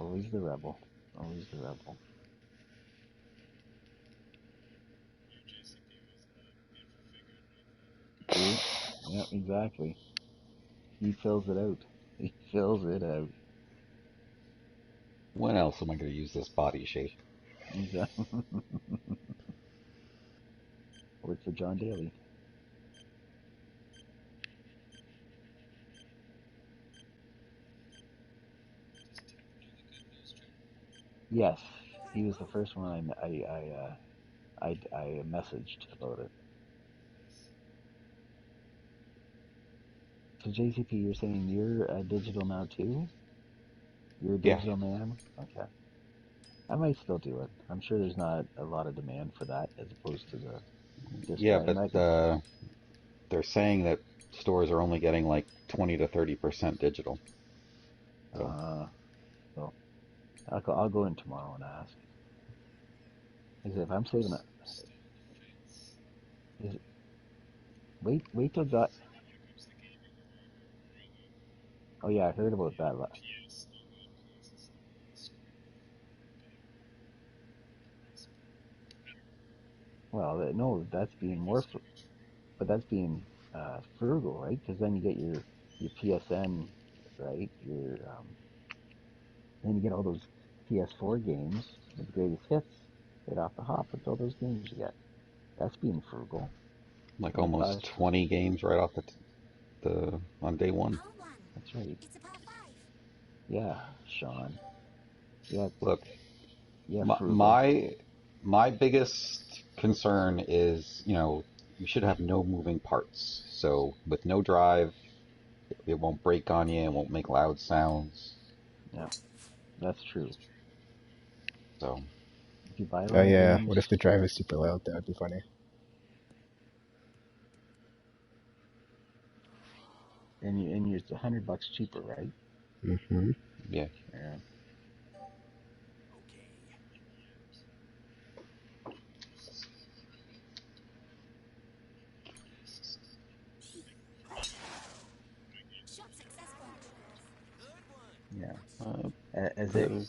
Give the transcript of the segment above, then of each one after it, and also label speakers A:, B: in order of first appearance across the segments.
A: Always the rebel. Always the rebel. See? Yeah, exactly. He fills it out. He fills it out.
B: When else am I going to use this body shape?
A: Exactly. Works for John Daly. Yes, he was the first one I messaged about it. So JCP, you're saying you're a digital now too? You're a
B: Yeah,
A: digital man? Okay. I might still do it. I'm sure there's not a lot of demand for that as opposed to the disc,
B: yeah,
A: but I
B: but
A: imagine.
B: they're saying that stores are only getting like 20 to 30% digital. So,
A: Uh, so I'll go in tomorrow and ask. Is if I'm saving it, is it, wait till that. Oh yeah, I heard about that. Well, no, that's being but that's being frugal, right? Because then you get your PSN, right? Then you get all those PS4 games with the greatest hits right off the hop with all those games you get. That's being frugal.
B: like
A: And
B: almost 20 games right off the on day one.
A: that's right. Yeah, Sean. Yeah,
B: Look,
A: yeah,
B: my
A: frugal.
B: my, my biggest concern is, you should have no moving parts. So with no drive, it won't break on you, it won't make loud sounds.
A: Yeah, that's true.
B: So
A: If you buy a
C: Oh
A: lot of
C: yeah, what
A: games
C: if the drive is super loud? That would be funny.
A: and it's $100 cheaper, right?
C: Hmm.
B: yeah,
A: Yeah. Yeah.
B: uh,
A: As it.
B: the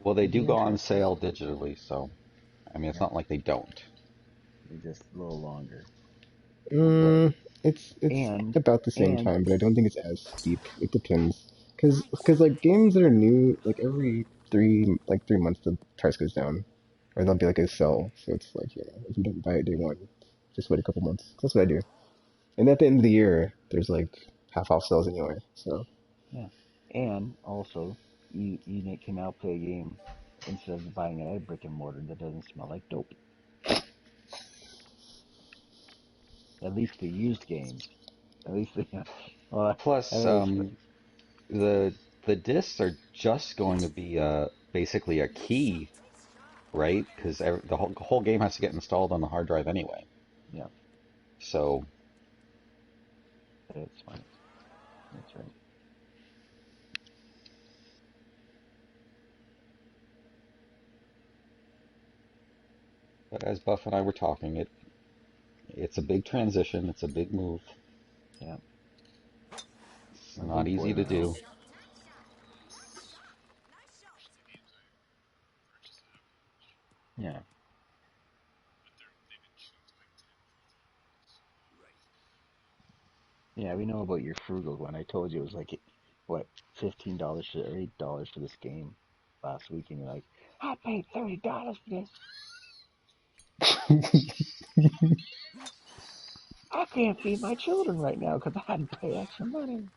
B: well, they
A: It'd
B: do
A: be
B: go on
A: interesting.
B: sale digitally, so I mean, it's
A: Yeah.
B: not like they don't.
A: They're just a little longer.
B: But
C: It's
A: And
C: about the same
A: and
C: time, but I don't think it's as steep. It depends, cause like games that are new, like every 3 months the price goes down, or there'll be like a sell. So it's like if you don't buy it day one, just wait a couple months. That's what I do. And at the end of the year, there's like half off sales anyway. So
A: yeah, and also you can now play a game instead of buying it at brick and mortar that doesn't smell like dope. At least the used games. At least the well, I
B: plus,
A: always
B: the the discs are just going to be basically a key, right? Because the whole game has to get installed on the hard drive anyway.
A: yeah,
B: So,
A: it's fine. That's right.
B: but as Buff and I were talking, it's a big transition. It's a big move.
A: Yeah,
B: It's
A: a
B: not
A: big boy
B: easy to
A: now.
B: do.
A: Yeah, yeah. We know about your frugal one. I told you it was like what $15 or $8 for this game last week, and you're like, I paid $30 for this. I can't feed my children right now because I had to pay extra money.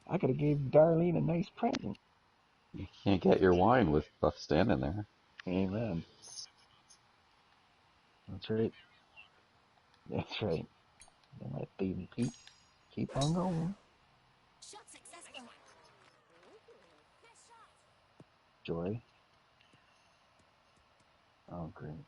A: I could have gave Darlene a nice present.
B: You can't get your wine with Buff standing there.
A: Amen. That's right. That's right. And let baby Pete keep on going. Joy. Oh, great.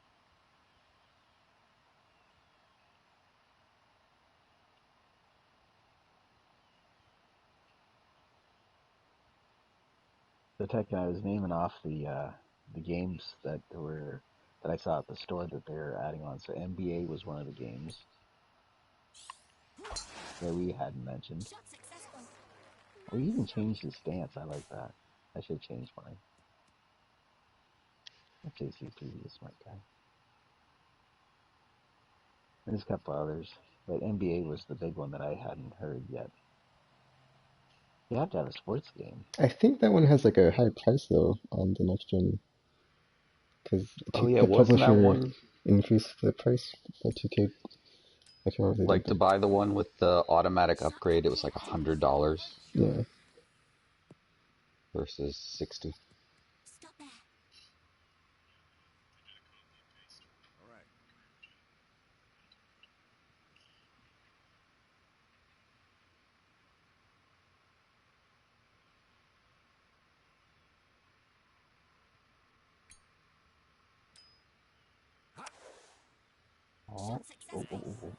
A: The tech guy was naming off the games that were that I saw at the store that they're adding on. So NBA was one of the games that we hadn't mentioned. Oh, he even changed his stance. I like that. I should change mine. JCP is a smart guy. There's a couple others, but NBA was the big one that I hadn't heard yet. You have to have a sports game.
C: I think that one has like a high price though on the next gen because
B: Oh yeah,
C: the
B: wasn't that
C: publisher
B: one
C: increased the price by 2K. I can't remember if they did,
B: like to
C: but
B: buy the one with the automatic upgrade? It was like $100
C: yeah.
B: versus 60.
A: Oh, oh, oh, oh, oh.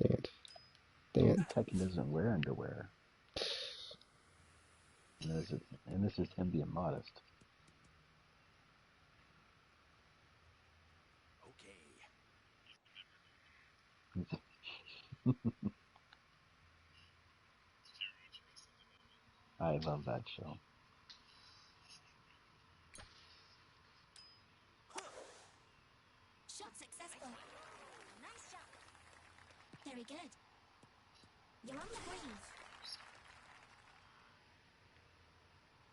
C: Dang it. Dang it.
A: Tekken doesn't wear underwear. And this is him being modest. I love that show.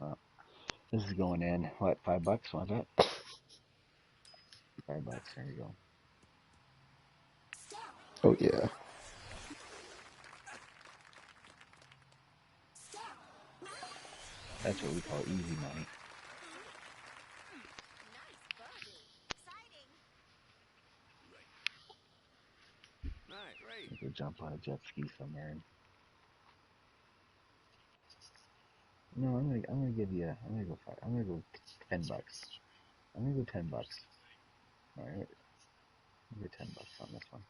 A: Uh, this is going in, what, $5? Was it? $5. There you go.
C: Oh yeah.
A: That's what we call easy money. You could jump on a jet ski somewhere. No, I'm gonna give you. I'm gonna go five. I'm gonna go $10. I'm gonna go $10. All right, I'm gonna go $10 on this one.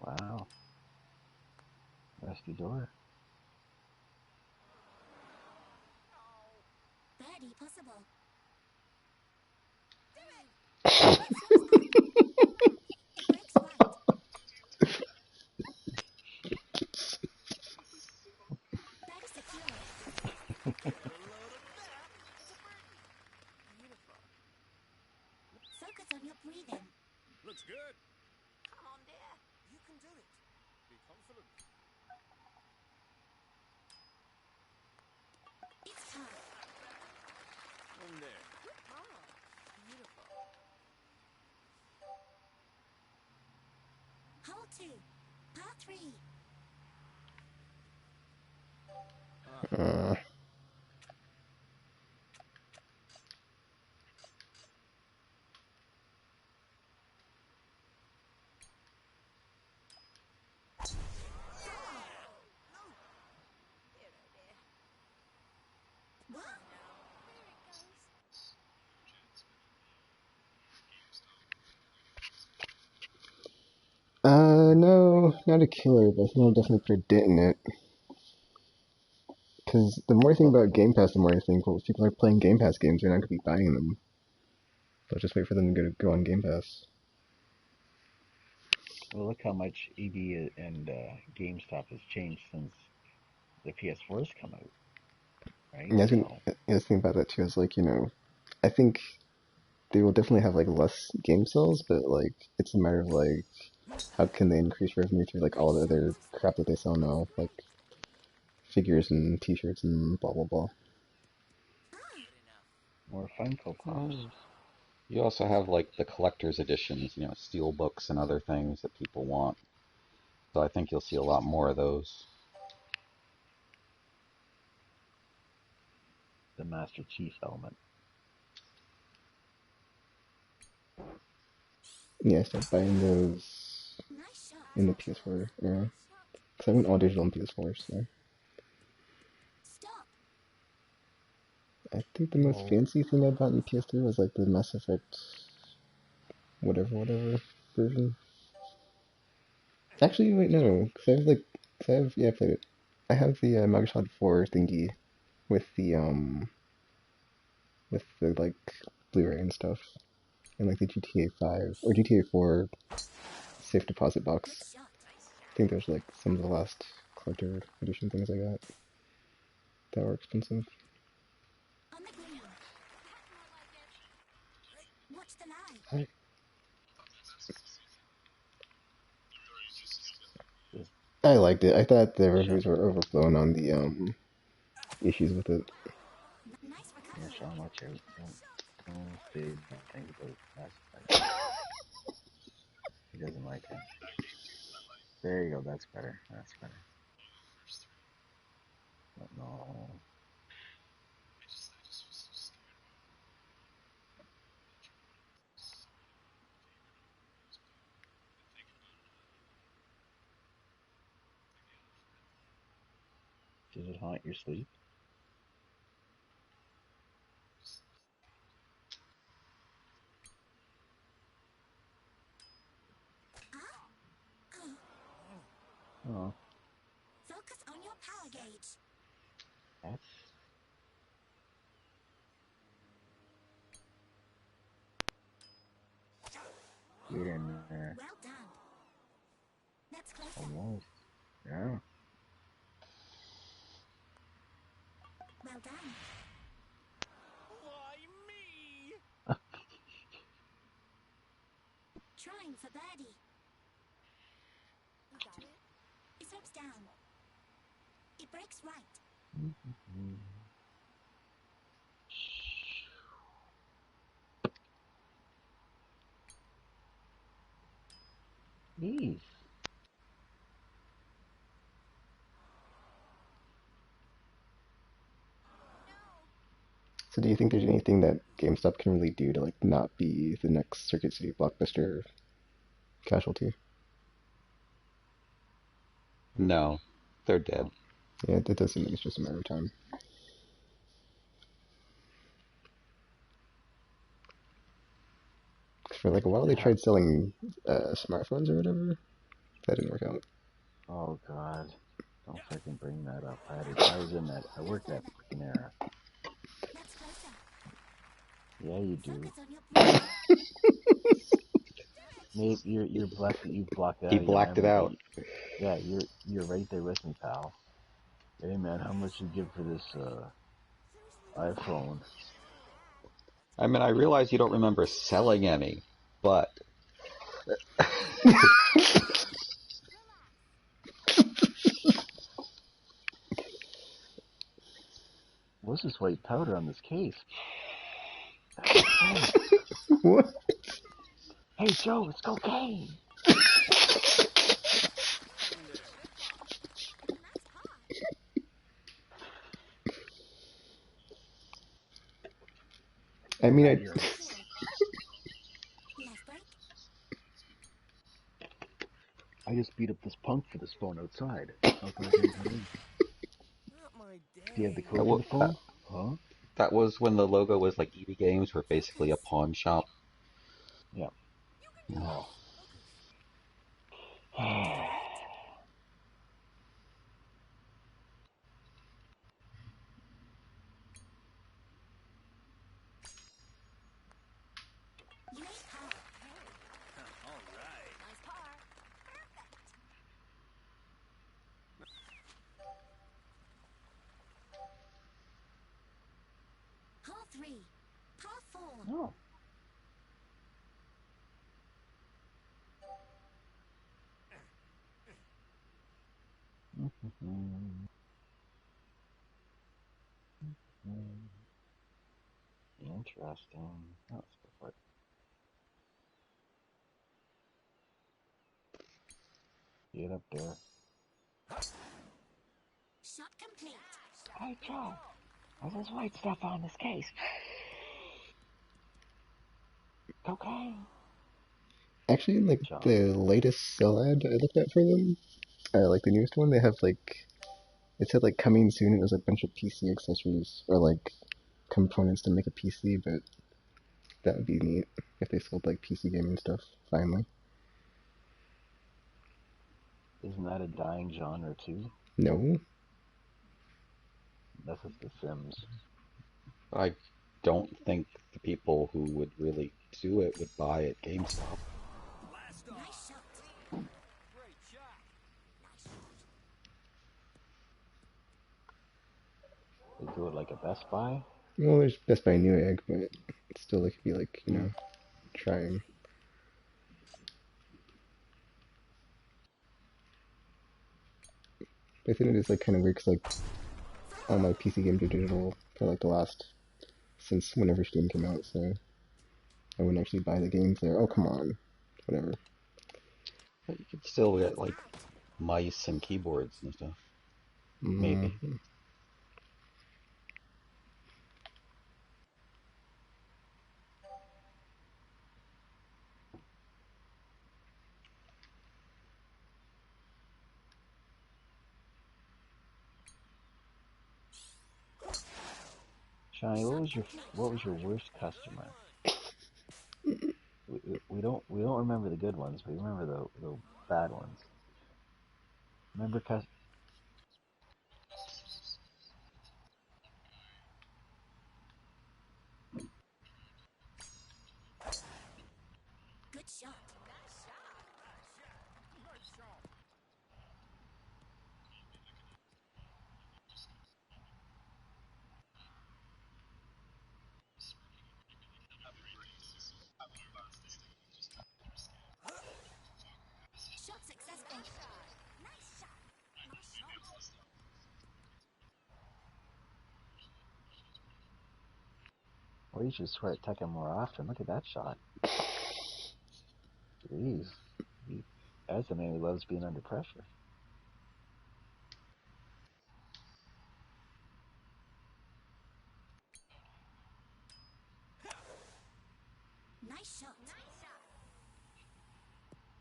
A: Wow, rusty door.
C: Uh, no, not a killer, but I think I'll definitely put a dent in it. Because the more I think about Game Pass, the more I think, well, if people are playing Game Pass games, they're not going to be buying them. They'll just wait for them to go on Game Pass.
A: Well, look how much EB and GameStop has changed since the PS4's come out, right?
C: Yeah,
A: So,
C: I was thinking about that too. Is like, I think they will definitely have like less game sales, but like it's a matter of like how can they increase revenue through like all the other crap that they sell now, like figures and T-shirts and blah blah blah.
A: more Funko Pops.
B: Um, you also have like the collector's editions, steel books and other things that people want. So I think you'll see a lot more of those.
A: The Master Chief element.
C: Yeah, I started buying those in the PS4 era. Because I went all digital on PS4, so. I think the most fancy thing I bought in PS3 was like the Mass Effect whatever version. Actually, wait, no, because I have like, cause I have, yeah, I played it. I have the Microsoft 4 thingy with the like Blu-ray and stuff, and like the GTA 5 or GTA 4 safe deposit box. I think there's like some of the last collector edition things I got that were expensive.
A: Right.
C: I liked it. I thought the reviews were overblown on the issues with it.
A: Yeah, Sean, watch out. Don't say things about Mass Effect. He doesn't like it. There you go. That's better. That's better. But no. Did it haunt your sleep? Oh, that's get in there. Almost. Yeah. Jeez.
C: So do you think there's anything that GameStop can really do to like not be the next Circuit City blockbuster casualty?
B: No, they're dead.
C: Yeah, it does seem like it's just a matter of time. For like a while, they
A: Yeah.
C: tried selling smartphones or whatever. That didn't work out.
A: Oh God. Don't freaking bring that up. I was in that. I worked that freaking era. Yeah, you do. Maybe you've blocked it
B: He
A: out of your
B: blacked it
A: memory, but
B: out.
A: yeah, you're right there with me, pal. Hey man, how much you give for this iPhone?
B: I mean, I realize you don't remember selling any, but
A: What's this white powder on this case? That's cocaine.
C: What?
A: Hey Joe, it's cocaine.
C: I mean, I
A: Fabulous. I just beat up this punk for this phone outside. How can I get it in? Do you have the
B: that,
A: code for the phone? Huh?
B: that was when the logo was like EB Games were basically a pawn shop.
A: Yeah.
B: Yeah.
A: Oh. Oh. Interesting. That's the part. Get up there.
D: Shot complete.
A: Hey, Joe. There's this white stuff on this case. Cocaine.
C: Actually, in like
A: Joe.
C: the latest sell ad I looked at for them, like the newest one, they have like it said like coming soon. And it was like a bunch of PC accessories or like components to make a PC, but that would be neat if they sold like PC gaming stuff finally.
A: Isn't that a dying genre too?
C: No,
A: That's just The Sims.
B: I don't think the people who would really do it would buy at GameStop.
D: Nice shot. Great shot. Nice shot.
A: They do it like a Best Buy.
C: well, there's Best Buy Newegg, but still, it could be like trying. But I think it is like kind of weird 'cause like all my PC games are digital for like the last since whenever Steam came out, so I wouldn't actually buy the games there. Oh come on, whatever.
B: But you could still get like mice and keyboards and stuff. Maybe.
C: Mm,
A: Shani, what was your worst customer? We don't remember the good ones. We remember the bad ones. Remember
D: Good shot. Nice shot. Nice shot. Shot successful. Nice shot. Nice shot.
A: Well, you should swear at Tekken more often. Look at that shot. Jeez. That's a man who loves being under pressure.
D: Nice shot.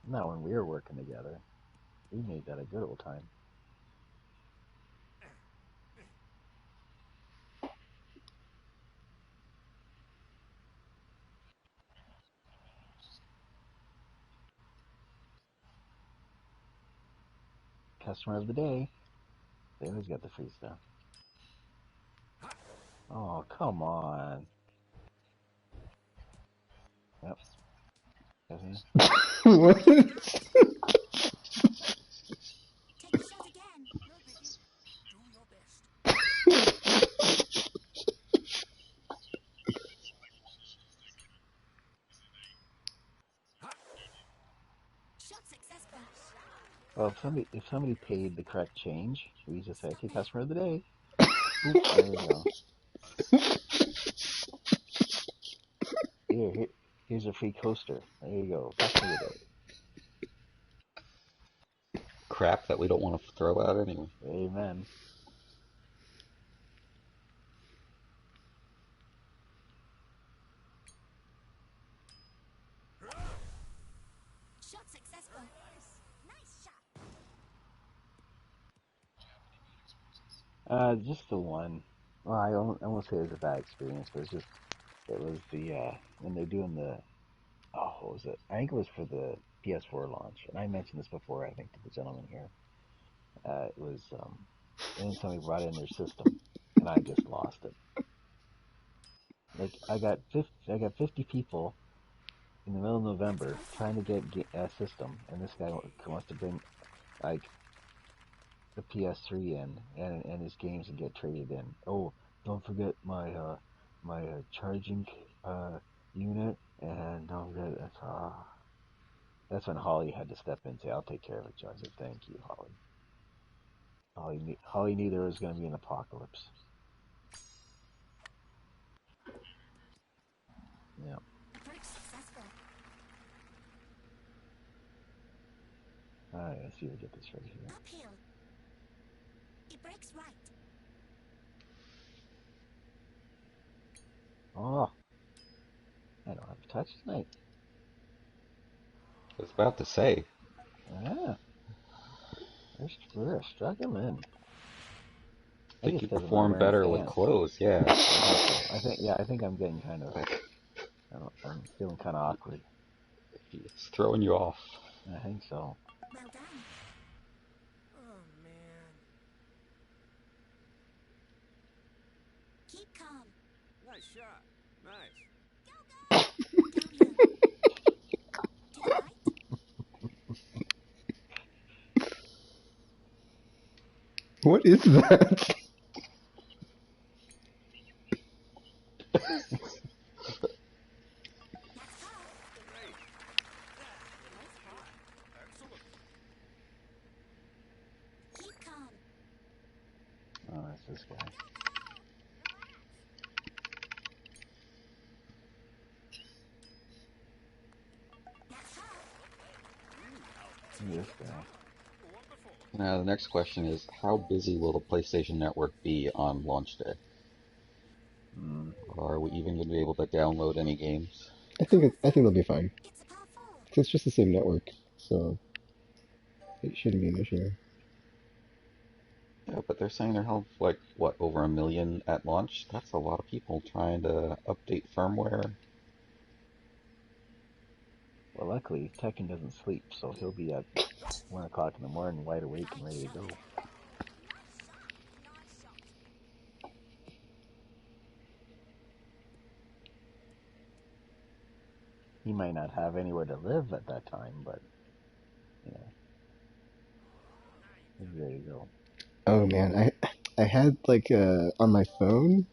A: Not when we were working together. We made that a good old time. Customer of the day. They always got the free stuff. Oh, come on. Yep.
C: what?
D: Take a shot again. No biggie. Do your best. Shot successful.
A: Well, if somebody paid the correct change, we just say, okay, customer of the day. Boop, there you go. Here's a free coaster. There you go. Customer of the day.
B: Crap that we don't want to throw out anyway.
A: Amen.
D: Shot successful. Nice shot.
A: Just the one. Well, I won't say it was a bad experience, but it was when they're doing what was it? I think it was for the PS4 launch, and I mentioned this before, I think, to the gentleman here. It was, and then somebody brought in their system, and I just lost it. Like, I got 50 people in the middle of November trying to get a system, and this guy wants to bring, like, the PS3 in and his games and get traded in. Oh, don't forget my charging unit, and don't forget that's when Holly had to step in and say, "I'll take care of it, Joe." I said, "Thank you, Holly." Holly knew there was going to be an apocalypse. Yeah.
D: Approach successful.
A: Alright, let's see if we get this right here.
D: Uphill. It breaks right.
A: Oh, I don't have to touch tonight.
B: I was about to say.
A: Yeah, we're struggling.
B: I think
A: it's
B: you
A: because I'm not
B: perform
A: wearing
B: better with
A: pants.
B: clothes, yeah.
A: I think I'm getting kind of. I'm feeling kind of awkward.
B: It's throwing you off.
A: I think so.
D: Well done.
E: Oh, man.
D: Keep calm.
E: Nice shot. Nice.
D: Downhill. To the right.
C: What is that?
D: That's far.
E: Great. Nice spot. Excellent.
D: Keep calm.
A: Oh, that's this guy.
D: That's far.
A: This guy.
E: Wonderful.
B: Now, the next question is, how busy will the PlayStation Network be on launch day?
A: Hmm.
B: Are we even going to be able to download any games?
C: I think they'll be fine.
D: It's a par 4.
C: 'Cause it's just the same network, so it shouldn't be an issue.
B: Yeah, but they're saying they'll have, like, what, over 1 million at launch? That's a lot of people trying to update firmware.
A: Well, luckily, Tekken doesn't sleep, so he'll be at 1 o'clock in the morning, wide awake and ready to go. He might not have anywhere to live at that time, but you know, he's ready to go.
C: Oh man, I had like on my phone.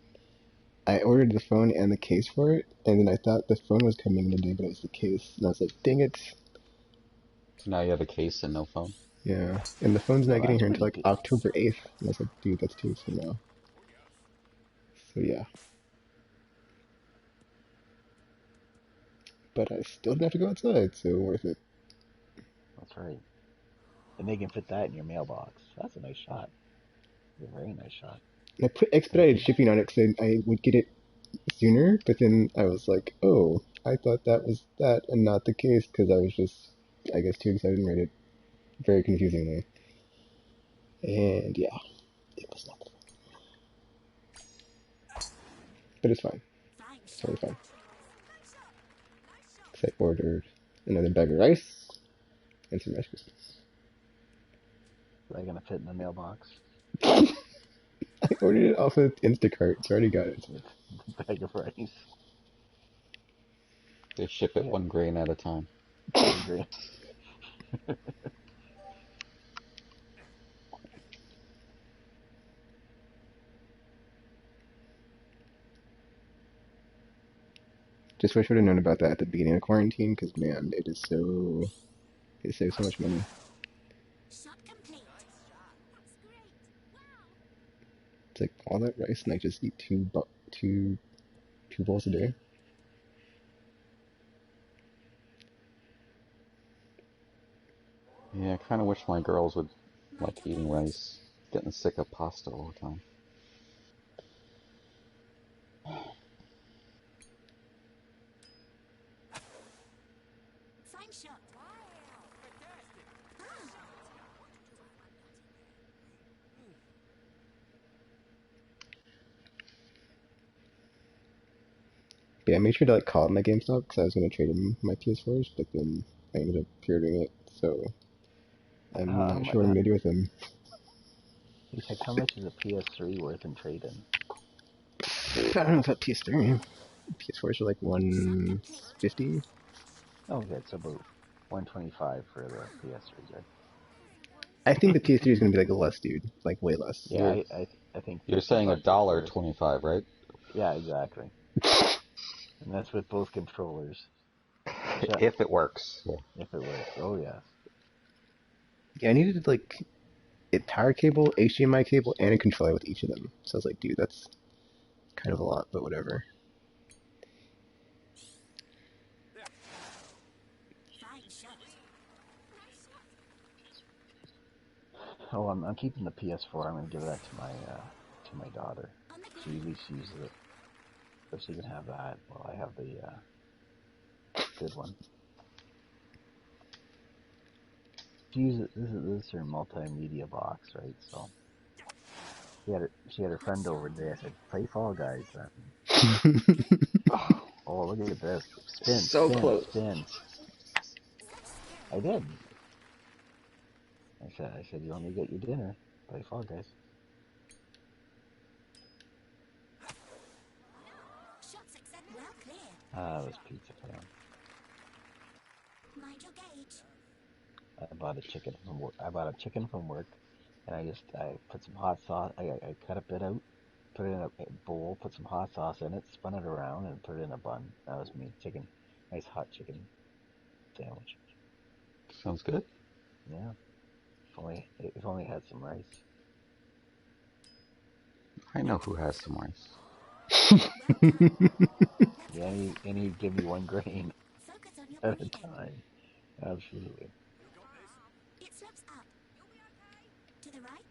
C: I ordered the phone and the case for it, and then I thought the phone was coming today, but it was the case, and I was like, dang it.
B: So now you have a case and no phone?
C: Yeah, and the phone's not
A: Well,
C: getting
A: that's
C: here until
A: pretty
C: like
A: good.
C: October 8th. And I was like, dude, that's 2 weeks from now. So yeah. But I still didn't have to go outside, so worth it.
A: That's right. And they can fit that in your mailbox. That's a nice shot. That's a very nice shot.
C: And I put expedited shipping on it because I would get it sooner, but then I was like, oh, I thought that was that and not the case because I was just, I guess, too excited and read it very confusingly. And yeah, it was not. But it's fine.
D: Fine
C: It's
D: shot.
C: totally fine. Because I ordered another bag of rice and some Rice Krispies.
A: Is that gonna fit in the mailbox?
C: I ordered it off of Instacart, so I already got it.
A: The bag of rice.
B: They ship it
A: Yeah.
B: 1 grain at a time.
A: Agree.
C: Just wish I would have known about that at the beginning of quarantine, because man, it saves so much money.
D: Shot complete. That's great. Wow.
C: It's like all that rice, and I just eat two bowls a day.
B: Yeah, I kind of wish my girls would
D: Might
B: like
D: have
B: eating
D: hit.
B: rice. Getting sick of pasta all the time.
D: Fine shot.
E: Fantastic.
C: But yeah, I made sure to like call up my GameStop because I was gonna trade in my PS4s, but then I ended up pre-ordering it, so I'm not sure what I'm gonna do with them.
A: Heck, how much is a PS3 worth in trade-in?
C: I don't know about PS3. PS4s are like
D: Shot complete.
C: 150.
A: Oh, okay, it's about 125 for the PS3, right?
C: I think the PS3 is gonna be like less, dude, like way less.
A: Yeah,
B: You're
A: I think
B: you're
A: 50
B: saying a
A: bucks is
B: dollar
A: fair.
B: 25, right?
A: Yeah, exactly. And that's with both controllers.
B: If it works. Yeah.
A: If it works. Oh, yes.
C: Yeah, I needed like a power cable, HDMI cable, and a controller with each of them. So I was like, dude, that's kind of a lot, but whatever.
D: Fine shot.
A: Oh, I'm keeping the PS4. I'm gonna give that to my daughter. She at least uses it, so she can have that. Well, I have the good one. She uses this is her multimedia box, right? So she had her friend over today. I said, play Fall Guys then. Oh, look at this. Spin,
C: So
A: spin,
C: close.
A: spin. I did. I said, you want me to get you dinner? Play Fall Guys.
D: Shots accept well clear.
A: Ah, it was pizza time.
D: Mind your gauge.
A: I bought a chicken from work, and I put some hot sauce. I cut a bit out, put it in a bowl, put some hot sauce in it, spun it around, and put it in a bun. That was me. Chicken, nice hot chicken sandwich.
B: Sounds good.
A: Yeah. If only had some rice.
B: I know who has some rice.
A: Yeah, and he'd give me one grain
D: Focus on your
A: at a
D: breathing.
A: time. Absolutely.
D: It slopes up. You'll be okay. To the right.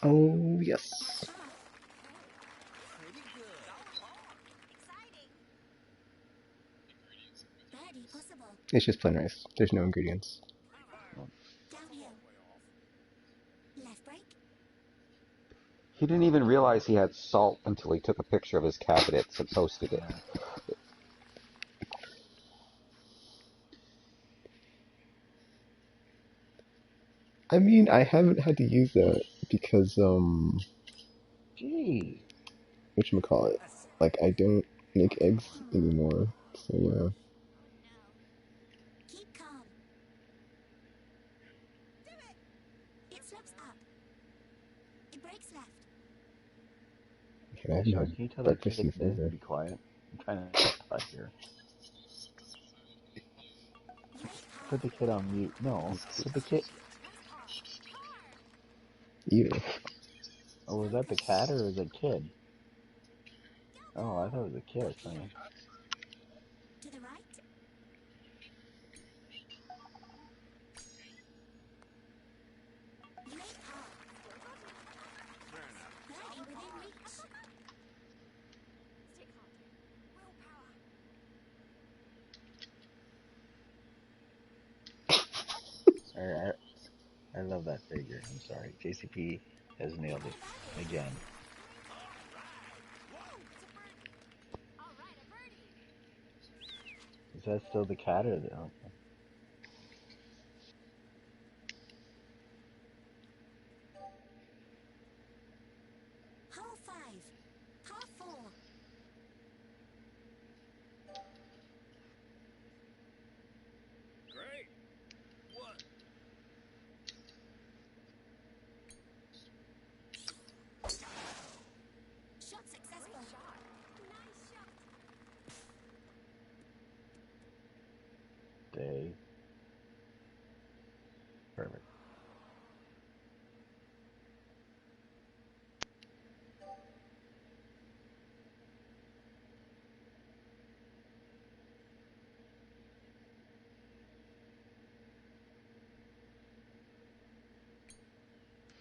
C: Oh, yes.
E: Pretty good.
D: Exciting. Birdie possible.
C: It's just plain rice. There's no ingredients.
D: Downhill. Left brake.
B: He didn't even realize he had salt until he took a picture of his cabinets and posted it.
A: Yeah.
C: I mean, I haven't had to use that because,
A: Gee.
C: whatchamacallit, like, I don't make eggs anymore, so yeah.
D: Keep calm. Do it. It slopes up. It breaks left.
C: Okay, I haven't
A: Sean,
C: had
A: can you tell that
C: breakfast
A: kid
C: in
A: to
C: forever.
A: be quiet? I'm trying to talk here. Put the kid on mute. No, put the kid.
C: Ew.
A: Oh, was that the cat or was it a kid? Oh, I thought it was a kid. Funny.
D: To the right. You made par.
E: Fair enough.
D: Birdie within reach.
F: Stick hard. Willpower.
A: I love that figure. I'm sorry. JCP has nailed it again.
F: All right, a birdie.
A: Is that still the cat or the? Okay.
D: Hole 5. Par 4.
E: Great. What?
D: Shot successful.
F: Nice shot.
A: Day. Perfect.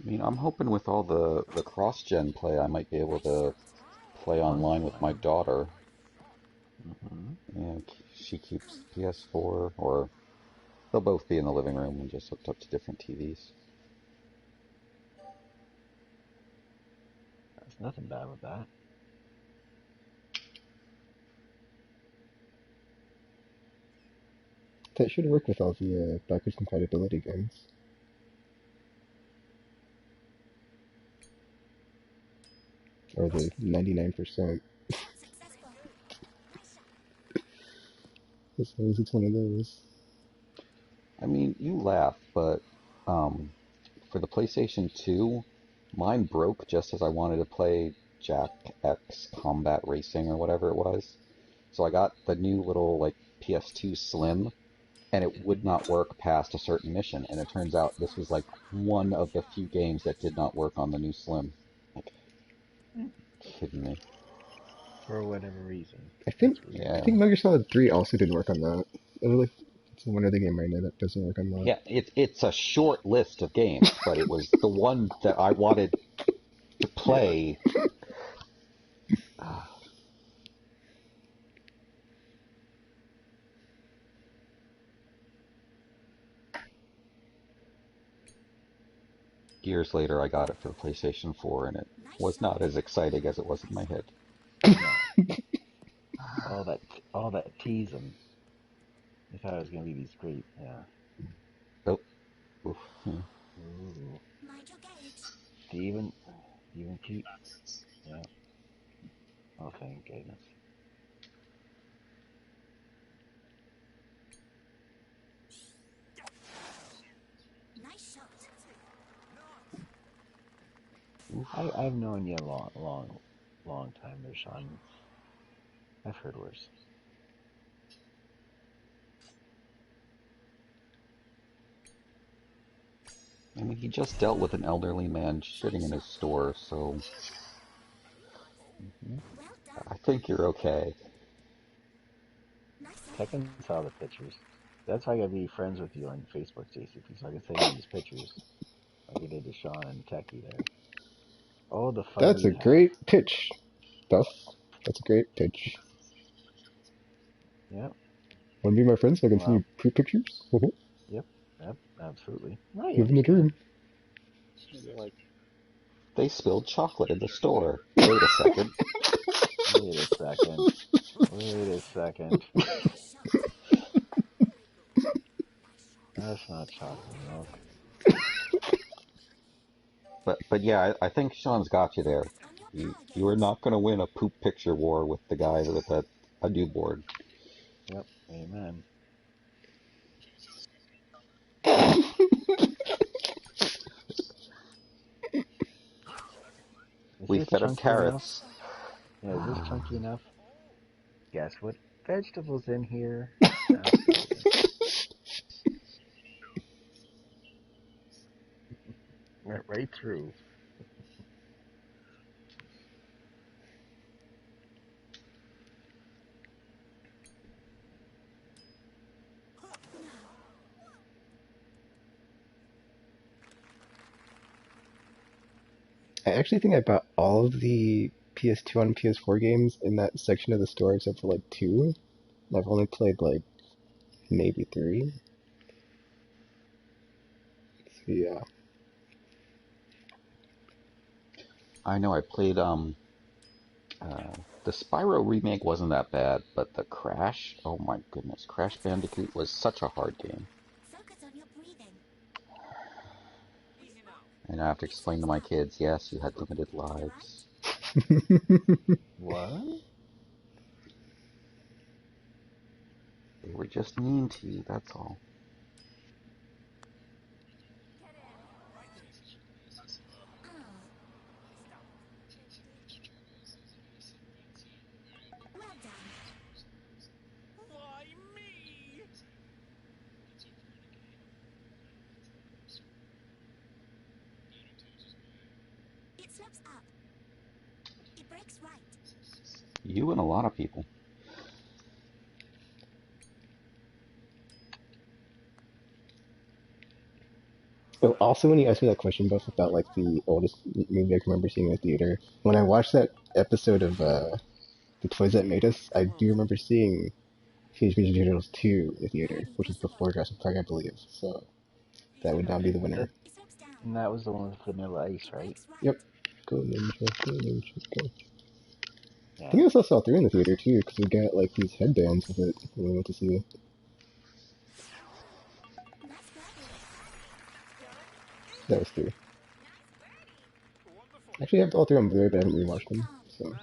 B: I mean, I'm hoping with all the cross-gen play, I might be able to play online with my daughter.
A: Mm-hmm.
B: And she keeps PS4, or they'll both be in the living room and just hooked up to different TVs.
A: There's nothing bad with that.
C: That should work with all the backwards compatibility games. Or the 99%.
D: Shot successful.
C: As long as it's one of those.
B: I mean, you laugh, but for the PlayStation 2, mine broke just as I wanted to play Jack X Combat Racing or whatever it was. So I got the new little like PS2 Slim, and it would not work past a certain mission. And it turns out this was like one of the few games that did not work on the new Slim. Like, kidding me?
A: For whatever reason.
C: I think
A: That's weird.
C: I
B: Yeah.
C: think Metal Gear Solid 3 also didn't work on that. It's one other game right now that doesn't work on that.
B: Yeah, it's a short list of games, but it was the one that I wanted to play. Years later, I got it for the PlayStation 4, and it was not as exciting as it was in my head.
A: All that teasing. I thought it was gonna be these great, yeah.
B: Oh, oof.
A: Ooh.
F: Mind your gauge.
A: Steven cute. Yeah. Oh, thank goodness.
F: Nice shot.
A: I've known you a long time there, Sean. I've heard worse.
B: I mean, he just dealt with an elderly man shitting in his store, so
F: Well done.
B: I think you're okay.
F: Nice
A: Tekken saw the pictures. That's why I gotta be friends with you on Facebook, JCP, so I can send you these pictures. Like I did to Sean and Techie there. Oh, the fun
C: That's a
A: we'd have.
C: great pitch, Duff. That's a great pitch.
A: Yep.
C: Want to be my friend so I can send you pictures?
A: Yep, absolutely. Right,
C: Living the dream.
A: You're like,
B: They spilled chocolate in the store. Wait a second.
A: wait a second.
F: Nice shot.
A: That's not chocolate milk.
B: But yeah, I think Sean's got you there.
F: It's on your power
B: You are
F: gauge.
B: not going to win a poop picture war with the guy with a new board.
A: Yep, amen. Is
B: We
A: this
B: fed him
A: chunky enough?
B: carrots.
A: Yeah, is this chunky enough? Guess what vegetables in here? Absolutely. Went right through.
C: I actually think I bought all of the PS2 and PS4 games in that section of the store except for like 2. And I've only played like maybe 3. So yeah.
B: I know I played the Spyro remake wasn't that bad, but the Crash, oh my goodness, Crash Bandicoot was such a hard game.
F: Focus on your breathing.
E: Easy now.
B: And I have to explain to my kids, yes, you had limited lives.
A: What?
B: They were just mean to you, that's all.
F: Well done.
E: Why me?
F: It slopes up. It breaks right.
B: You and a lot of people.
C: Oh, also, when you asked me that question, Buff, about like the oldest movie I can remember seeing in the theater, when I watched that episode of The Toys That Made Us, I do remember seeing Teenage Mutant Ninja Turtles 2 in the theater, which was before Jurassic Park, I believe. So that would now be the winner.
F: It slopes down.
A: And that was the one with Vanilla Ice,
F: It
A: right?
F: breaks right.
C: Yep. Go Ninja, go Ninja, go. I
A: Yeah.
C: think I also saw 3 in the theater too, because we got like these headbands with it when we went to see it.
F: Nice birdie.
C: That was 3.
E: Wonderful.
C: Actually, I have all 3 on Blu-ray, but I haven't rewatched them. So
E: Nice.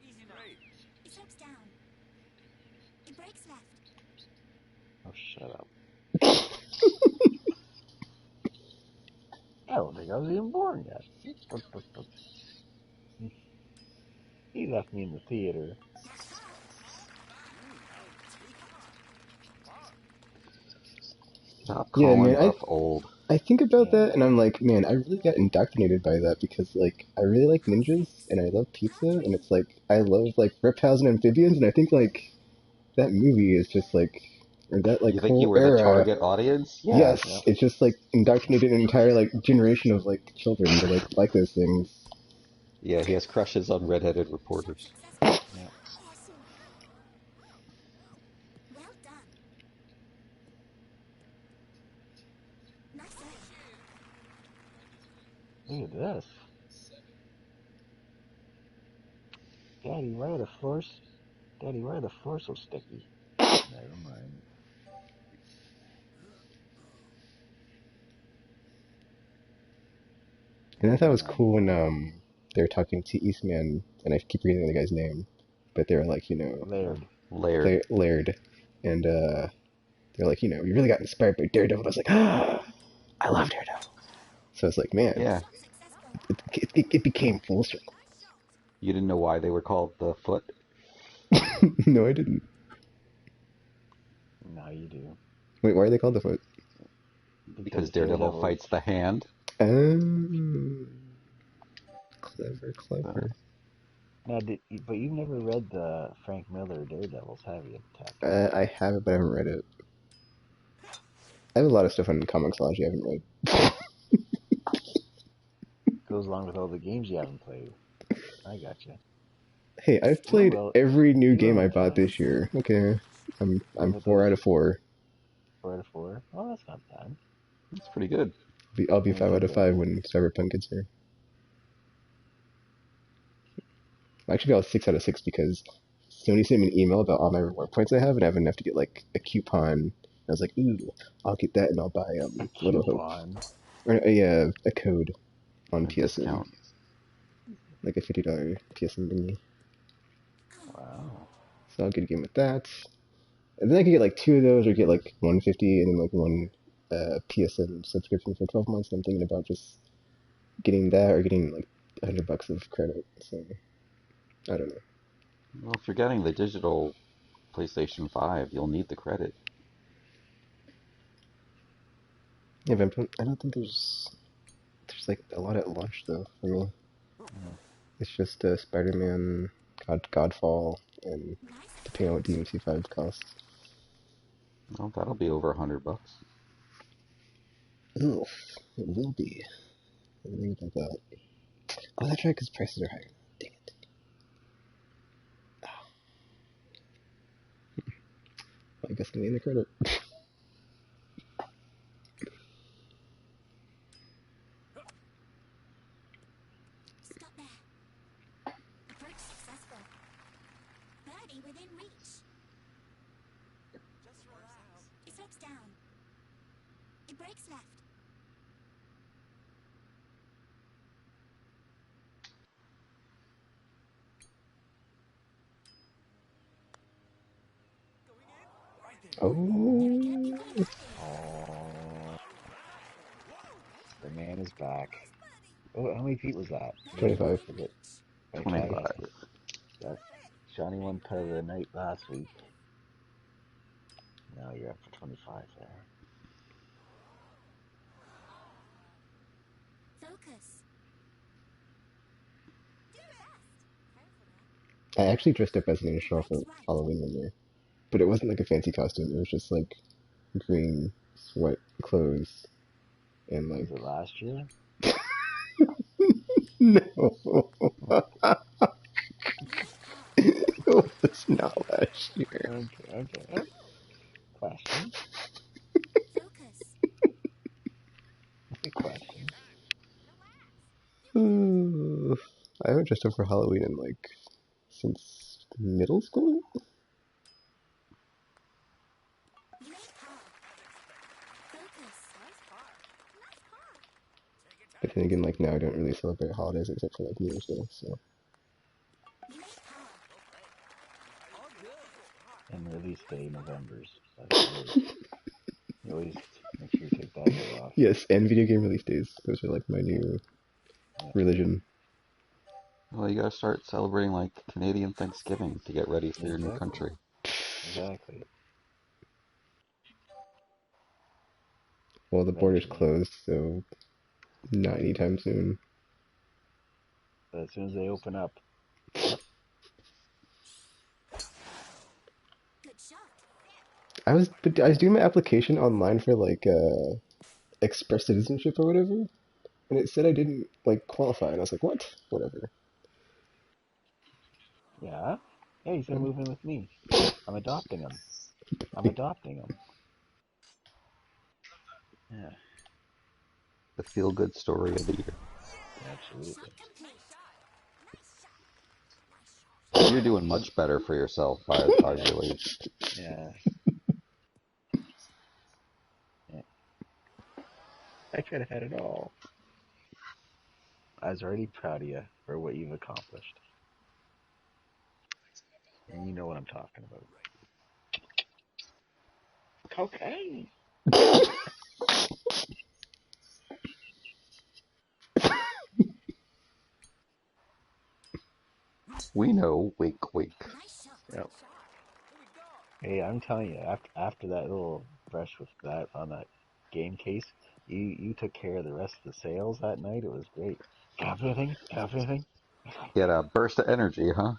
E: Easy now.
F: It slopes down. It breaks left.
A: Oh, shut up. I don't think I was even born yet. He left me in the theater.
B: Stop
C: yeah,
B: calling
C: man,
B: Buff old.
C: I think about
A: Yeah.
C: that and I'm like, man, I really got indoctrinated by that because like I really like ninjas and I love pizza and it's like I love like reptiles and amphibians and I think like that movie is just like, or that like
B: You think you
C: whole
B: were the
C: era.
B: target audience? Yeah.
C: Yes,
A: Yep.
C: it's just like indoctrinated an entire like generation of like children to like those things.
B: Yeah, he has crushes on redheaded reporters.
F: Successful.
A: Yep.
F: Awesome. Well done. Nice aim.
A: Look at this. Daddy, why are the floors? Daddy, why are the floors so sticky? Never mind.
C: And I thought it
A: Never
C: was
A: mind.
C: cool when they were talking to Eastman, and I keep reading the guy's name, but they were like,
A: Laird.
B: Laird.
C: Laird, and they're like, you really got inspired by Daredevil. I was like, ah, I love Daredevil. So it's like, man,
B: Yeah.
F: Shot successful.
C: it became full circle.
B: You didn't know why they were called the Foot?
C: No, I didn't.
A: Now you do.
C: Wait, why are they called the Foot?
B: Because Daredevil fights the hand.
C: Oh, clever,
B: Uh,
C: clever.
A: Now, but you've never read the Frank Miller Daredevils, have you, Taco?
C: I have it, but I haven't read it. I have a lot of stuff on Comixology I haven't read.
A: Goes along with all the games you haven't played. I gotcha.
C: Hey, I've
A: You
C: played
A: will.
C: every new
A: You
C: game I
A: will.
C: bought this year. Okay,
A: What
C: I'm
A: about those
C: 4 out of 4.
A: 4 out of 4? Oh, that's not bad.
B: it's pretty good.
C: I'll be
A: Let me
C: 5 out of 5 when Cyberpunk gets here. Actually, I was 6 out of 6 because Sony sent me an email about all my reward points I have, and I have enough to get like a coupon. I was like, ooh, I'll get that, and I'll buy
A: A
C: Little Hope
A: coupon.
C: or a code on
B: A
C: PSN,
B: discount.
C: like a $50 PSN thingy.
A: Wow.
C: So I'll get a game with that, and then I could get like 2 of those, or get like 150, and then like one PSN subscription for 12 months. And I'm thinking about just getting that or getting like $100 of credit. So I don't know.
B: Well, if you're getting the digital PlayStation 5, you'll need the credit.
C: Yeah, but I don't think there's like a lot at launch though for me.
A: Mm.
C: It's just Spider-Man, Godfall, and
F: Nice
C: depending on what
F: attempt.
C: DMC5 costs.
B: Well, that'll be over $100.
C: Oof, it will be. I didn't think about that. Oh, that's right, because prices are higher. Dang it. Well, I guess I'm getting the credit.
F: Stop there. Approach successful. Birdie within reach.
E: Just relax.
F: It slopes down. It breaks left.
E: Going in. Right there.
C: Oh,
F: There we go. You got it birdie.
A: Oh, the man is back. Oh, how many feet was that? Was it?
C: 25.
F: Within
A: Was it
F: reach.
A: 25?
B: 25.
A: That Johnny won putt of the night last week. Now you're up for 25 there.
F: Focus. Do
C: I actually dressed up as an initial for Halloween one year, but it wasn't like a fancy costume. It was just like green sweat clothes and
A: Was
C: like
A: it last year?
C: no,
A: Hmm.
F: You made par.
C: it was not last year.
A: Okay. Question.
F: Focus.
A: Question.
C: I haven't dressed up for Halloween in like since middle school.
F: You made par. Focus. Nice par. Nice par.
E: Take your
C: But
E: time.
C: then again, like now I don't really celebrate holidays except for like New Year's Day. So
F: You made par.
E: All good.
A: And release day November's. You always make sure you take that day off.
C: yes, and video game release days. Those are like my new
A: Yeah,
C: religion.
B: Well, you gotta start celebrating like Canadian Thanksgiving to get ready for your new
A: exactly.
B: country.
A: Exactly.
C: Well, the border's
A: Eventually.
C: closed, so not anytime soon.
A: But as soon as they open up,
F: Good shot.
C: I was doing my application online for like express citizenship or whatever, and it said I didn't like qualify, and I was like, what? Whatever.
A: Yeah? Yeah, he's gonna
C: Um,
A: move in with me. I'm adopting him. I'm adopting him. Yeah,
B: The feel-good story of the year.
A: absolutely.
B: You're doing much better for yourself, I
A: Yeah,
B: believe.
A: yeah, yeah. I could have had it all. I was already proud of you for what you've accomplished. And you know what I'm talking about. Cocaine!
B: We know, wink, wink.
F: Nice shot.
A: Yep. Hey, I'm telling you, after that little brush with that on that game case, you took care of the rest of the sales that night. It was great. Can I have anything? Can I have anything?
B: Get a burst of energy, huh?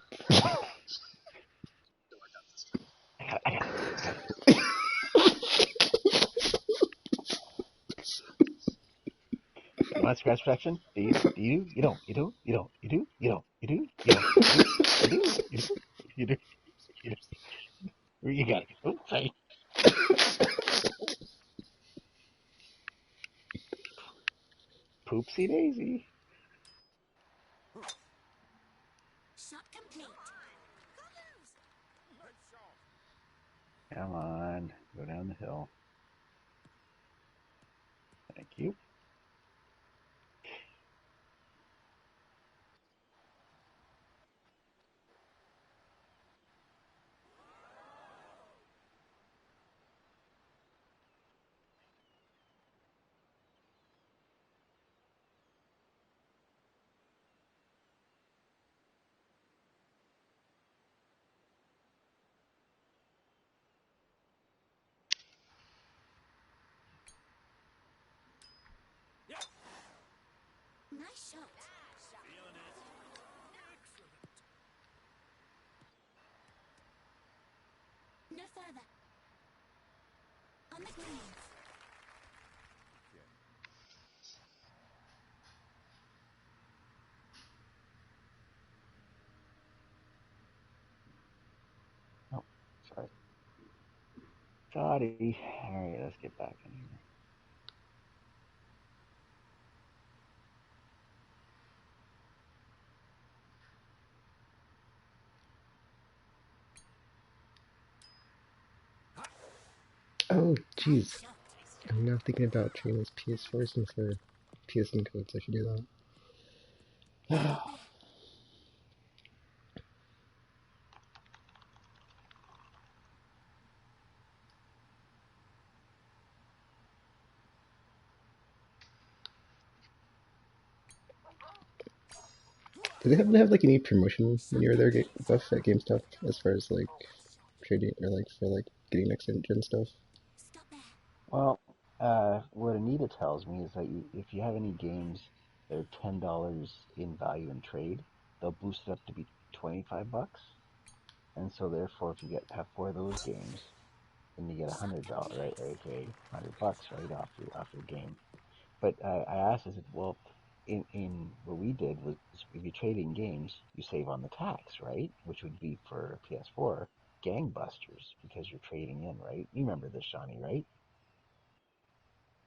A: I got it. I got it. You want scratch protection? Do you? Do you? You don't. You do? You don't. You do? You don't. You do? You don't. You do? You do? You do? You do? You do? You got it. Oh, sorry. Poopsie daisy.
F: Shot complete.
A: Come on. Go down the hill. Thank you.
F: Nice shot. No further. On the greens.
A: Oh, sorry. Sorry. All right, let's get back in here.
C: oh,
F: Nice
C: jeez.
F: shot.
C: I'm now thinking about trading those PS4s in for PSN codes. I should do that. Do they have like any promotion when you're there, Buff at GameStop, as far as like trading or like for like getting next gen stuff?
F: Stop there.
A: Well, what Anita tells me is that if you have any games that are $10 in value in trade, they'll boost it up to be $25. And so therefore, if you have four of those games, then you get
F: Shot
A: $100,
F: complete.
A: right? Okay, $100, right, off your game. But I asked, I said, well, in what we did was if you trade in games, you save on the tax, right? Which would be for PS4 gangbusters because you're trading in, right? You remember this, Shawnee, right?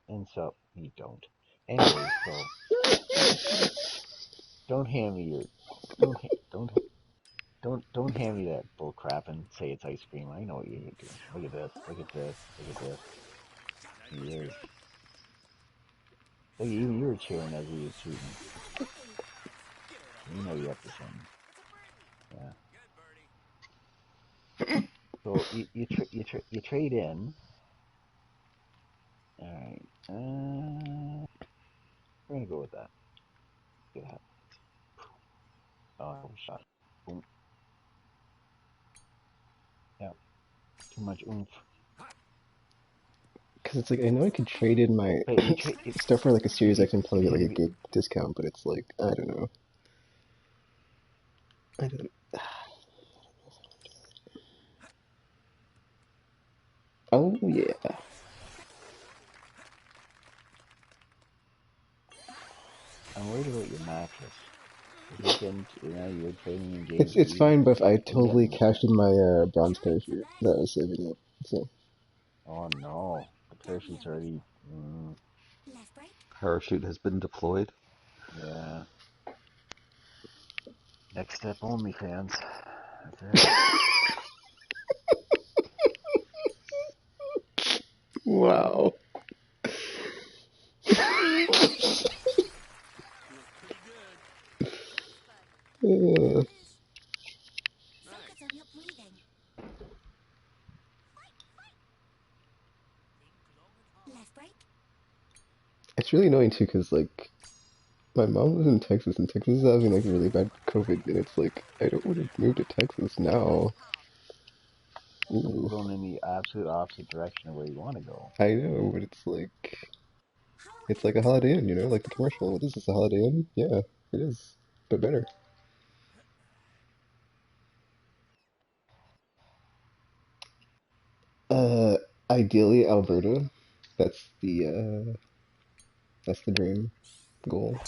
A: And so you don't. Anyway, so don't hand me your don't don't hand me that bull crap and say it's ice cream. I know what you're doing. Look at this. Look at this. Look at this. Yes. Look, even you were cheering as he was shooting. You know you're up to something. Yeah. So you trade in. All right. We're gonna go with that. See what happens. Oh, shot. Boom. Yeah. Too much oomph.
C: Because it's like I know I could trade in my
A: But you trade.
C: stuff for like a Series
A: You,
C: X and probably get
A: see
C: like a
A: the
C: gig discount, but it's like I don't know. I don't. Oh yeah.
A: I'm worried about your mattress. If you're getting, you're trading in games
C: It's
A: with you,
C: fine, but I
A: what are you
C: totally
A: getting with
C: cashed
A: that?
C: in my bronze parachute that I was saving up. So
A: Oh no, the parachute's already.
F: Left brake.
B: Parachute has been deployed.
A: Yeah. Next step, OnlyFans. That's it.
C: wow.
E: Feels pretty good.
C: Uh,
F: Focus on your breathing.
E: Think long and hard.
F: Left brake.
C: it's really annoying too, cause like my mom lives in Texas, and Texas is having like really bad COVID, and it's like I don't want to move to Texas now.
A: Well, you're
C: Ooh,
A: going in the absolute opposite direction of where you want to go.
C: I know, but it's like
F: How
C: it's like a Holiday Inn, you know, like the commercial. What is this, a Holiday Inn? Yeah, it is, but better. Uh, ideally Alberta. That's the dream goal.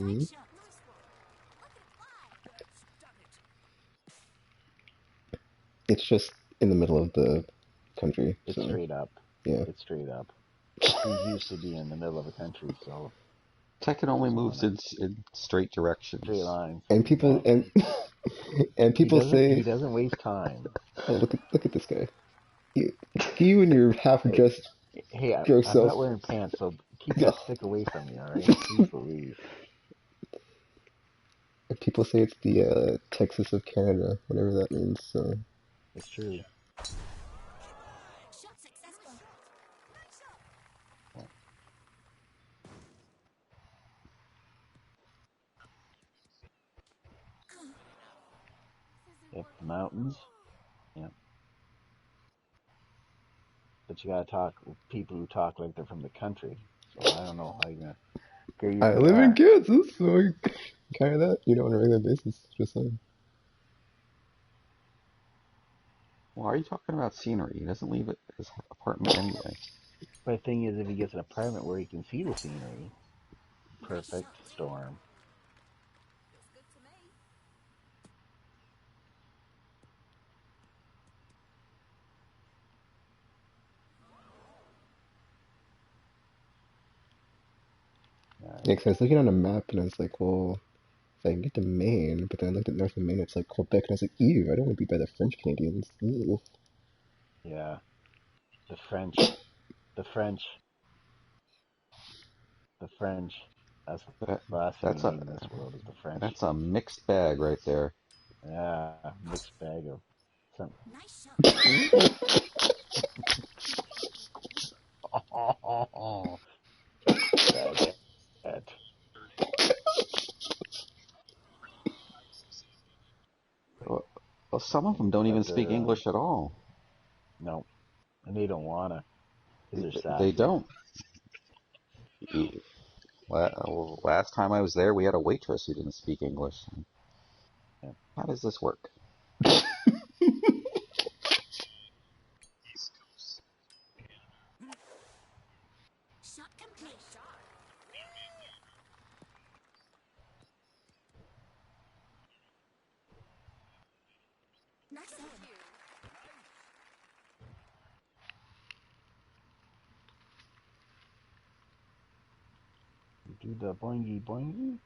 F: tight
C: Hmm.
F: shot? Nice one. Look at it fly.
E: That's done it.
C: It's just in the middle of the country,
A: It's
C: so
A: straight up.
C: yeah.
A: It's straight up. He's used to being in the middle of a country, so
B: Tekken
A: he
B: only
A: doesn't
B: moves
A: want to.
B: in straight
A: Straight
B: directions.
A: lines.
C: And people and
A: Exactly.
C: and
A: He
C: people
A: doesn't. He
C: say,
A: doesn't waste time.
C: "Oh, look at this guy. You, you and your
A: Hey,
C: half-dressed
A: hey,
C: gross
A: I'm
C: self."
A: not wearing pants, so keep
C: Ugh.
A: that stick away from me. All right, please believe.
C: And people say it's the Texas of Canada, whatever that means. So
A: It's true.
F: Shot successful. Nice shot.
A: Yep, the mountains. Yeah, but you gotta talk with people who talk like they're from the country. So I don't know how you're gonna get
C: I
A: used to
C: live in
A: that.
C: Kansas, so I kind of that, on a regular basis. Just saying.
B: Why are you talking about scenery? He doesn't leave his apartment anyway.
A: But the thing is, if he gets an apartment where he can see the scenery,
F: Nice
A: perfect
F: shot.
A: storm.
F: Feels good to me.
C: Yeah,
A: Nice.
C: 'cause I was looking on a map and I was like, well, if I can get to Maine, but then I looked at north of Maine, it's like Quebec, and I was like, ew, I don't want to be by the French Canadians. Ew.
A: Yeah, the French, the French, the French. That's
B: That,
A: the last thing we
B: that's a
A: need in this world is the French.
B: that's a mixed bag right there.
A: Yeah, mixed bag of some.
F: Nice shot.
A: Oh, that's it.
B: Well, some of them don't even
A: But
B: speak English at all.
A: no, and they don't wanna because they're
B: They
A: sassy.
B: don't. Last time I was there, we had a waitress who didn't speak English.
A: Yeah.
B: How does this work?
F: Shot complete.
E: Nice shot.
F: Nice
E: Thank
F: on.
E: you.
A: You do the boingy boingy.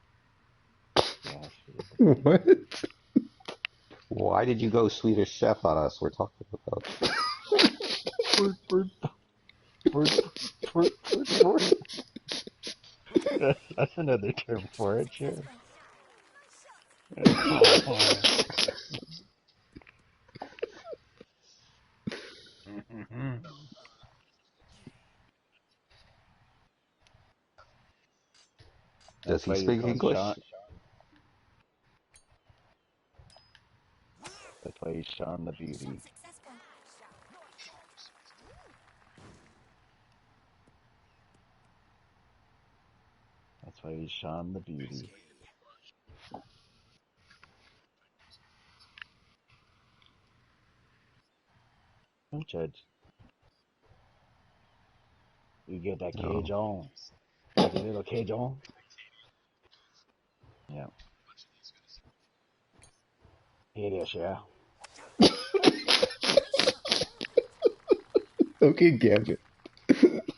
A: Yes, for the
C: What?
A: potato.
B: Why did you go Swedish Chef on us? We're talking about.
A: Bird, bird, bird, bird, bird, bird. That's another term
F: Shot
A: for it. Sure.
F: successful. Nice shot.
A: Oh.
B: Does
A: That's
B: he
A: why you're
B: speak
A: called
B: English?
A: Sean. That's why he's Sean the
F: Shot
A: Beauty.
F: successful.
E: Nice shot. Nice shot.
A: That's why he's Sean the Beauty. Judge. You get that
B: Oh.
A: cage on. Get the little cage on. Yeah. It is, yeah.
F: Nice shot.
C: Okay, Gambit.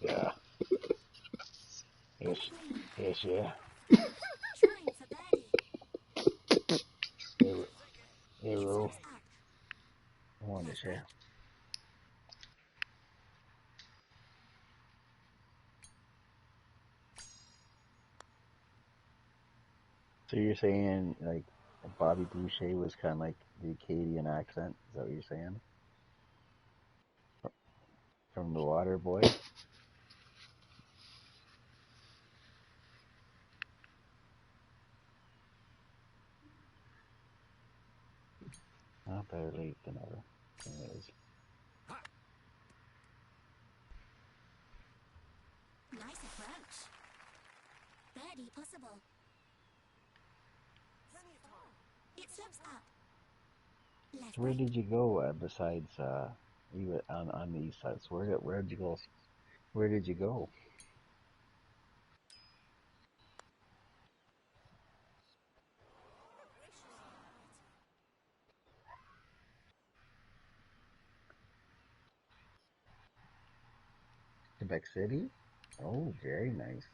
A: Yeah. Yes.
F: On green.
A: Yes, yeah.
F: Trying for birdie.
A: Hey,
F: It
A: Roo.
F: slopes up.
A: I want this, yeah. So you're saying, like, Bobby Boucher was kind of like the Acadian accent? Is that what you're saying? From the Water Boy? Not better late than never. Anyways.
F: Nice approach. Birdie possible. It slopes up. Left
A: So where
F: break.
A: did you go besides you were on the east side? So where did you go? Where did you go? Quebec City? Oh, very nice.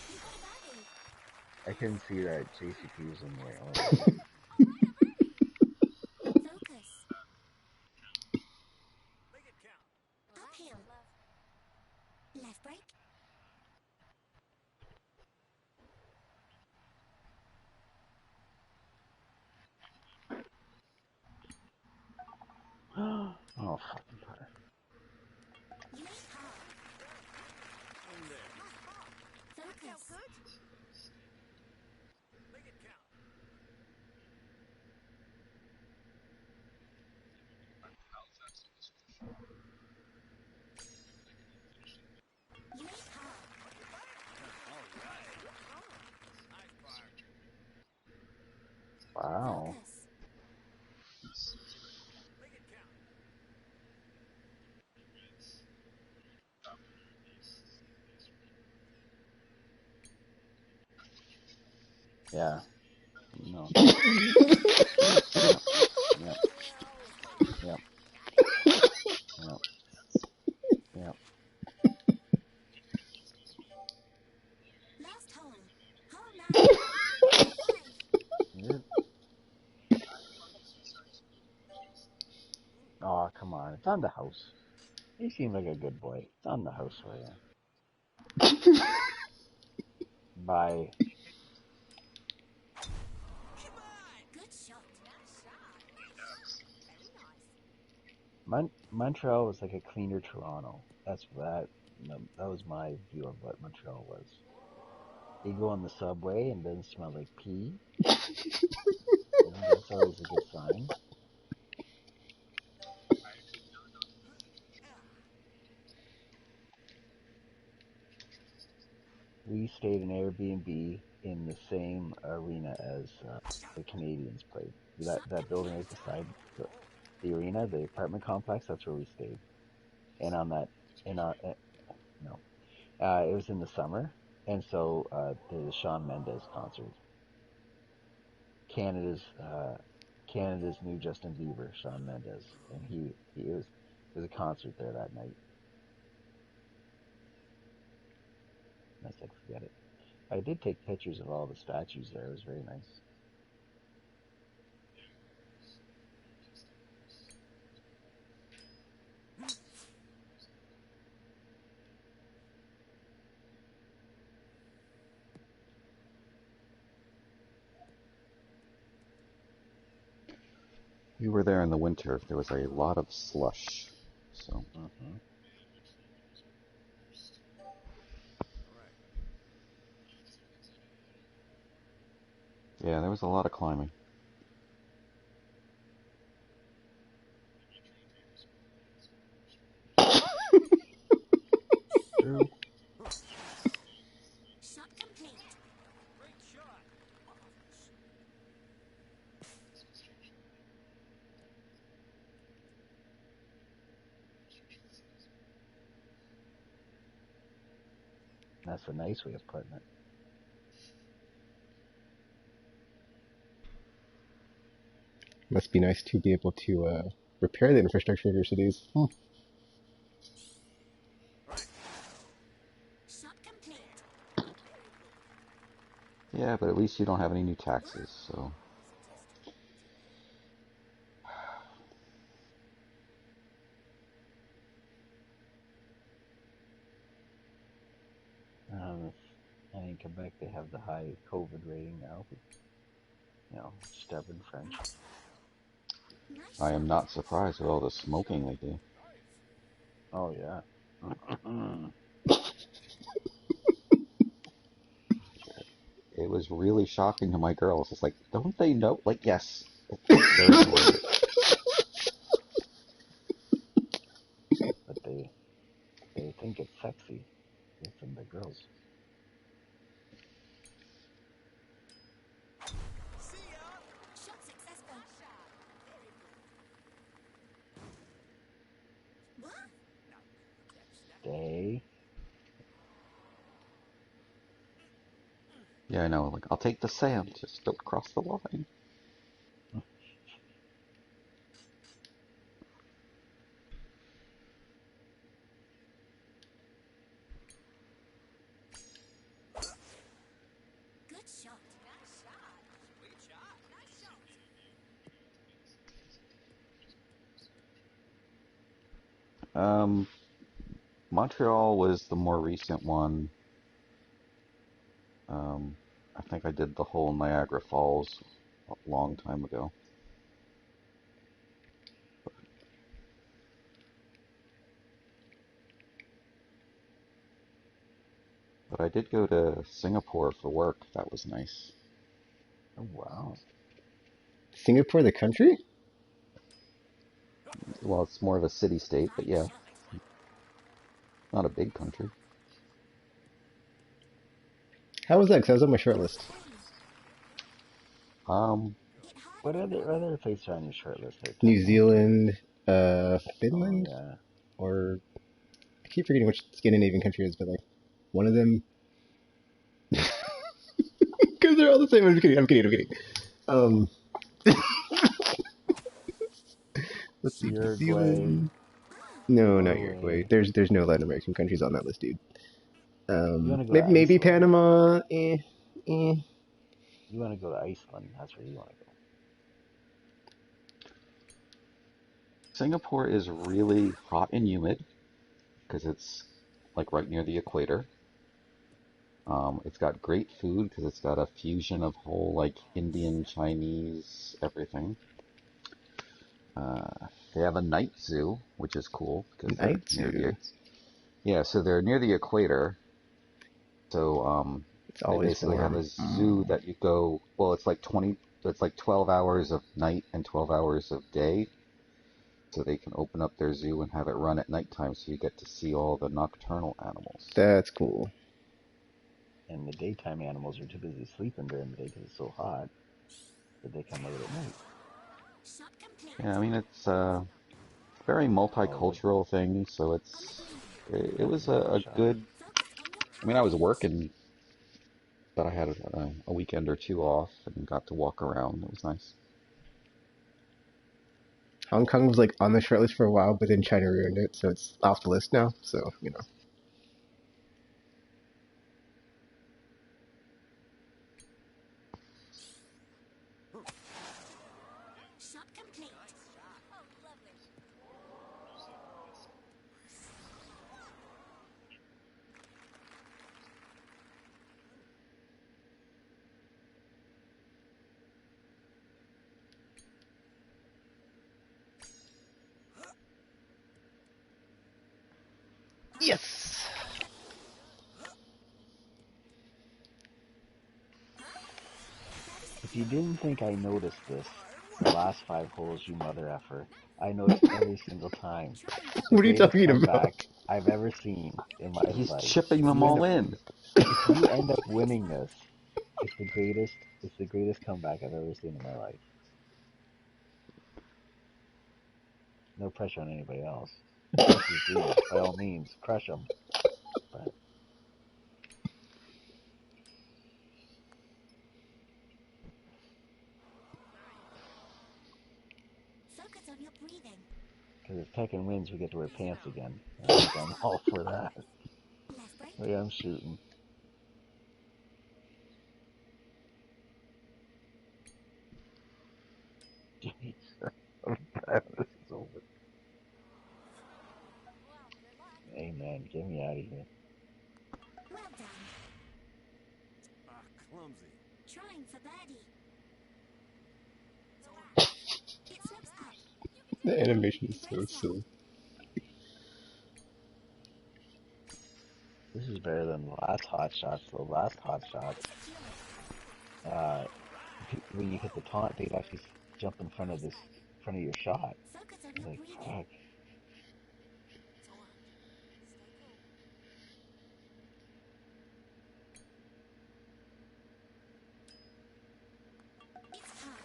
F: You got a birdie.
A: I couldn't see that JCP was in the way. Oh,
F: Focus.
E: Make it count.
F: Uphill. Left break.
A: oh fucking putter.
F: You made par.
E: In there.
F: Focus.
E: Make it count.
F: You made par.
E: All right. Nice par.
A: Wow.
F: Focus.
E: Make it count.
A: Yeah. No. Yep. Yep. Yep. Yep.
F: Last hole. Hole 9. Par 5.
A: Yep. Oh, come on. It's on the house. You seem like a good boy. It's on the house for you. Bye.
F: Good shot. Nice shot. Very nice.
A: Montreal was like a cleaner Toronto. That's that. That was my view of what Montreal was. You go on the subway and it doesn't smell like pee. That's always a good sign. We stayed in Airbnb in the same arena as the Canadians played. That building right beside the arena, the apartment complex. That's where we stayed. And on that, and no, it was in the summer, and so there's a Shawn Mendes concert. Canada's new Justin Bieber, Shawn Mendes, and it was a concert there that night. And I said, forget it. I did take pictures of all the statues there. It was very nice.
B: We were there in the winter. There was a lot of slush. So,
A: Mm-hmm.
B: yeah, there was a lot of climbing.
A: True.
F: Shot complete.
A: That's a nice way of putting it.
C: Must be nice to be able to repair the infrastructure of your cities.
E: Right.
F: Shot complete.
B: Yeah, but at least you don't have any new taxes, so.
A: In Quebec, they have the high COVID rating now. Stubborn French.
F: Nice
B: I am
F: shot.
B: not surprised with all the smoking they do.
A: Oh, yeah.
B: It was really shocking to my girls. It's like, don't they know? Like, yes, they're ignoring it.
A: But they think it's sexy. Listen, the girls.
E: See ya.
F: Shot successful. What?
E: Now, catch that.
A: They.
B: Yeah, I know. Like, I'll take the sand. Just don't cross the line.
F: Good shot. Nice shot.
E: Sweet shot.
F: Nice shot.
B: Um, Montreal was the more recent one. I think I did the whole Niagara Falls a long time ago. But I did go to Singapore for work. That was nice.
A: Oh, wow.
C: Singapore, the country?
B: Well, it's more of a city-state, but
F: Fine
B: yeah,
F: shot.
B: not a big country.
C: How was that? Because I was on my short list.
B: Um,
F: Hit hard
A: What
F: and
A: other places are on your short list there,
C: New
A: Tempo?
C: Zealand,
A: Oh,
C: Finland,
A: yeah.
C: or I keep forgetting which Scandinavian country it is, but like one of them. Because they're all the same. I'm kidding. I'm kidding. I'm kidding. Um, let's see. New
A: Uruguay,
C: Zealand. No, not Uruguay.
A: Norway.
C: There's no Latin American countries on that list, dude.
A: You want to go to
C: Maybe
A: Iceland?
C: Panama. Eh.
A: You want to go to Iceland? That's where you want to go.
B: Singapore is really hot and humid because it's like right near the equator. It's got great food because it's got a fusion of whole like Indian, Chinese, everything. They have a night zoo, which is cool because they're
C: Night
B: near
C: zoo.
B: so they're near the equator. So
C: It's
B: they
C: always
B: basically have
C: warm.
B: a zoo that you go. Well, it's like 12 hours of night and 12 hours of day. So they can open up their zoo and have it run at nighttime, so you get to see all the nocturnal animals.
C: That's cool.
A: And the daytime animals are too busy sleeping during the day because it's so hot that they come out at night.
F: shot complete.
B: Yeah, I mean it's very
A: Oh, look,
B: multicultural thing, so
F: On the green.
B: it was
A: beautiful
B: a
A: shot.
B: good.
F: Focus on your
B: I mean, I was
F: coverage.
B: working, but I had a weekend or two off and got to walk around. It was nice.
C: Hong Kong was like on the short list for a while, but then China ruined it, so it's off the list now. So
F: Shot complete. Oh, lovely.
C: yes.
A: If you didn't think I noticed this, the last 5 holes, you mother effer, I noticed every single time. The
C: What are you
A: greatest
C: talking about?
A: comeback I've ever seen in my
B: He's
A: life.
B: chipping them all in.
A: If you end up winning this, it's the greatest comeback I've ever seen in my life. No pressure on anybody else. Crush your dreams, by all means, crush them. But
F: stop breathing.
A: Because if Tekken wins, we get to wear pants again. I think I'm all for that.
F: Left break.
A: Oh, yeah, I'm shooting. Jeez. I'm glad this is over.
F: Well, good luck.
A: Amen. Get me out of here.
F: Well done.
E: Ah, clumsy.
F: Trying for birdie. It slopes up.
C: The animation is so
F: Embrace
C: silly.
A: This is better than the last Hot Shots. The last Hot Shots, uh, when you hit the taunt, they'd actually jump in front of your shot.
F: Focus on
A: I was
F: your
A: like,
F: breathing.
A: fuck.
F: It's par.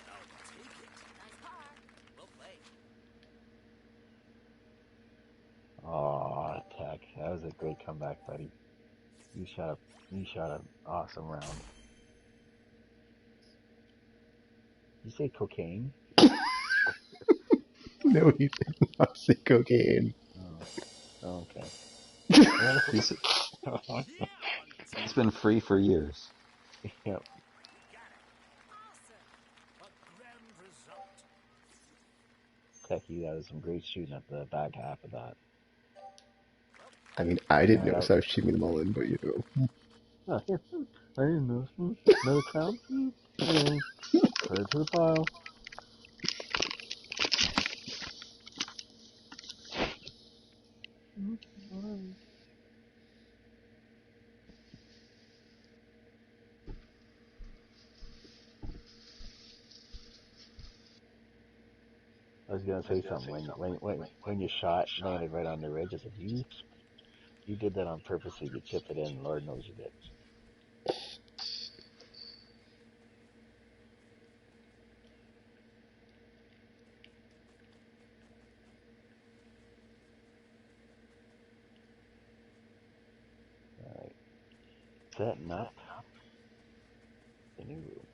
E: I'll take it.
F: Nice par.
E: Well played.
A: Oh, Tech, that was a great comeback, buddy. You shot an awesome round. You say cocaine?
C: No, he did not say cocaine.
A: Oh, okay.
B: He's
E: Yeah,
B: he's been free for years.
A: Yep.
E: got it. Awesome. A grand result.
A: Techie, that was some great shooting at the back half of that.
C: I mean, I didn't
A: Alright,
C: notice I was shooting them all in, but you know.
A: I didn't know. Another crown? Okay. Put it to the pile. I was gonna say something when your shot landed right on the ridge. I said, you did that on purpose so you could chip it in. Lord knows you did. All right, setting up the new room.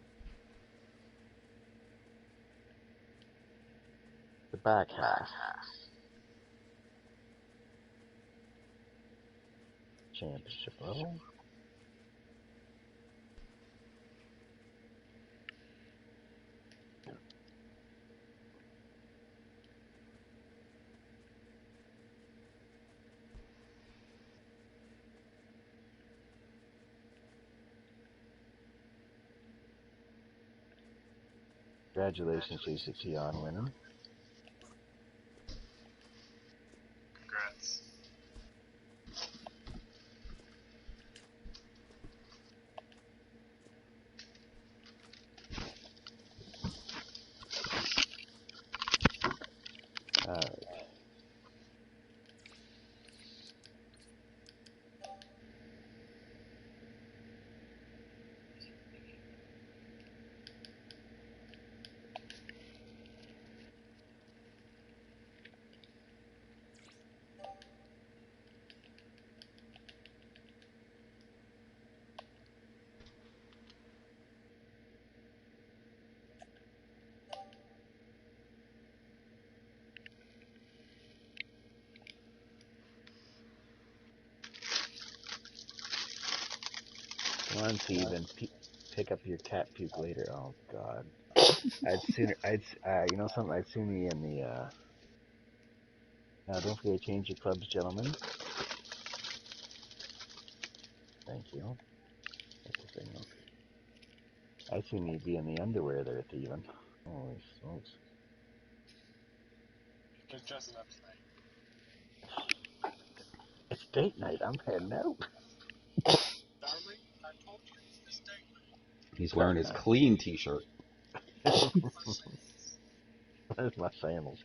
A: The back half. Championship level. Congratulations, JCT, on winning.
G: Congrats.
A: All right. Come on, Steven. Pick up your cat puke later. Oh God. You know something? I'd sooner be in the. Now, don't forget to change your clubs, gentlemen. Thank you. That's the signal. I'd sooner be in the underwear there, Steven. Holy smokes.
G: Just dressing up tonight.
A: It's date night. I'm heading out.
G: Darling, I told you it's date
B: He's wearing his clean t-shirt.
A: Where's my sandals?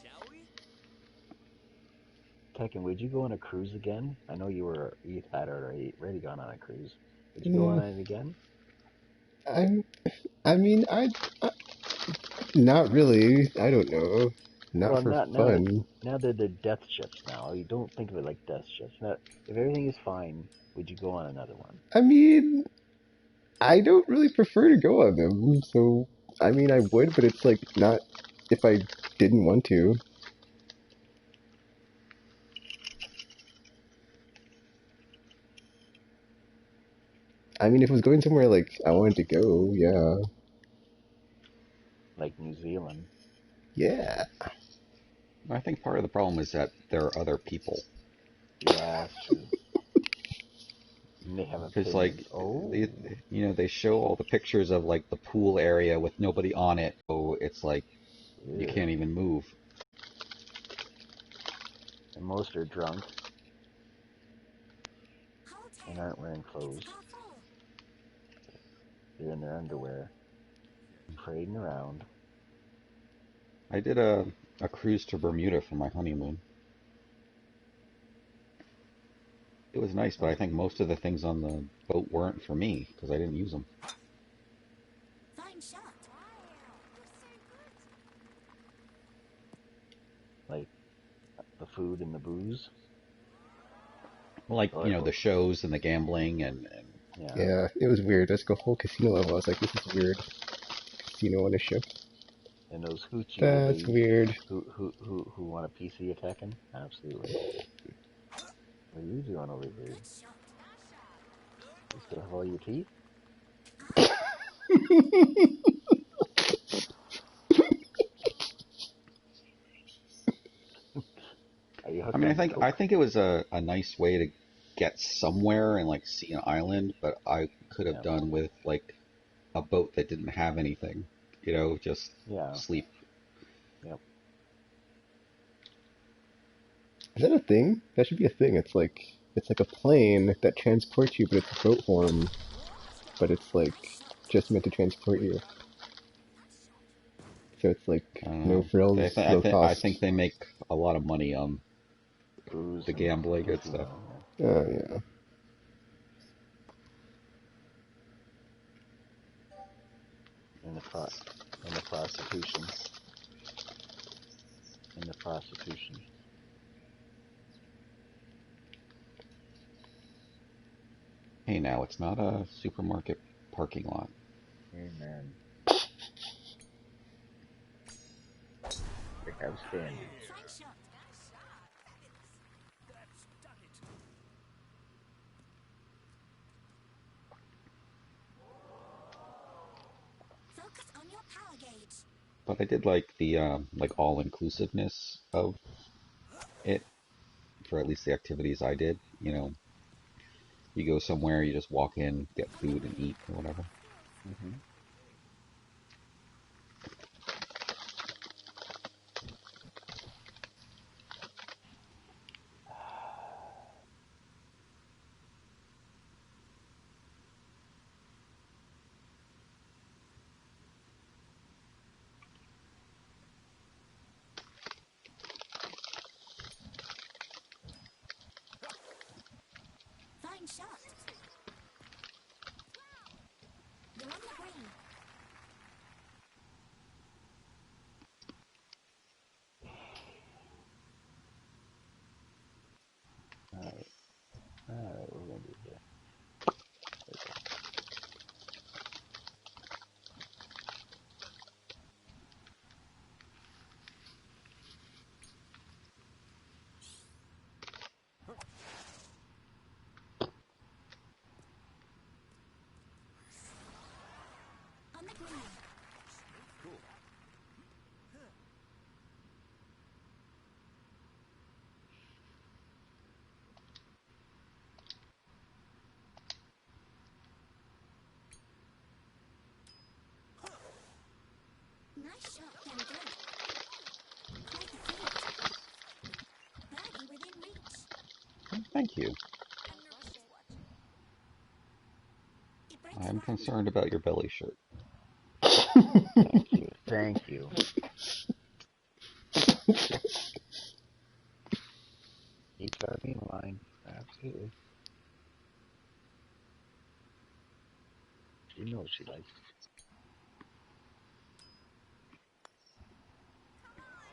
E: Shall we?
A: Tekken, would you go on a cruise again? I know you had already gone on a cruise. Would you go on
C: Mm,
A: it again?
C: I mean, not really. I don't know. not
A: Well,
C: for
A: now
C: fun.
A: they're death ships now. You don't think of it like death ships. Now, if everything is fine, would you go on another one?
C: I mean, I don't really prefer to go on them, so I mean, I would, but it's like not if I didn't want to. I mean, if it was going somewhere like I wanted to go, yeah,
A: Like New Zealand?
C: yeah.
B: I think part of the problem is that there are other people.
A: Yeah, that's true. And they have
B: Because like,
A: opinions. Oh,
B: they show all the pictures of like the pool area with nobody on it. So it's like you
A: yeah.
B: can't even move.
A: And most are drunk
F: Hold
A: and
F: him.
A: aren't wearing clothes.
F: It's powerful.
A: They're in their underwear and parading around.
B: I did a cruise to Bermuda for my honeymoon. It was nice, but I think most of the things on the boat weren't for me because I didn't use them.
F: Fine shot.
A: Like the food and the booze.
B: Like,
A: Or,
B: the shows and the gambling and
A: yeah.
C: Yeah, it was weird. There's like a whole casino level. I was like, this is weird. Casino on a ship.
A: And those hoochie
C: That's
A: oldies
C: weird.
A: who want a PC attacking? Absolutely. What are you doing over here?
F: Good shot.
A: You still have all your teeth? Are you
B: I
A: hooked
B: mean,
A: on
B: I
A: coke?
B: think it was a nice way to get somewhere and like see an island, but I could have
A: Yeah.
B: done with like a boat that didn't have anything, just
A: Yeah.
B: sleep.
A: Yep.
C: Is that a thing? That should be a thing. It's like a plane that transports you, but it's boat form. But it's like
F: Nice shot.
C: just meant to transport you. So it's like
B: I don't
C: no
B: know.
C: frills, low
B: I think
C: cost.
B: they make a lot of money on
A: Booze
B: the
A: and
B: gambling and stuff.
A: casino.
C: Oh yeah.
A: Yeah. And the prostitution. And the prostitution.
B: Hey, now it's not a supermarket parking lot.
A: Amen. They have standards.
F: Fine shot.
E: That's done it.
F: Focus on your power gauge.
B: But I did like the like all inclusiveness of it for at least the activities I did. You go somewhere, you just walk in, get
F: On the
B: food and
F: green.
B: eat or whatever.
A: Mm-hmm.
F: Fine shot. You're on the green.
A: Alright. Alright, what are we gonna do here?
F: On the green. Nice shot. Very good. Quite the feat. Birdie within reach.
B: Thank you.
F: It breaks
B: I'm
F: one.
B: concerned about your belly shirt.
A: Thank you. Thank you. Keep Darby in line. Absolutely. She knows she likes it.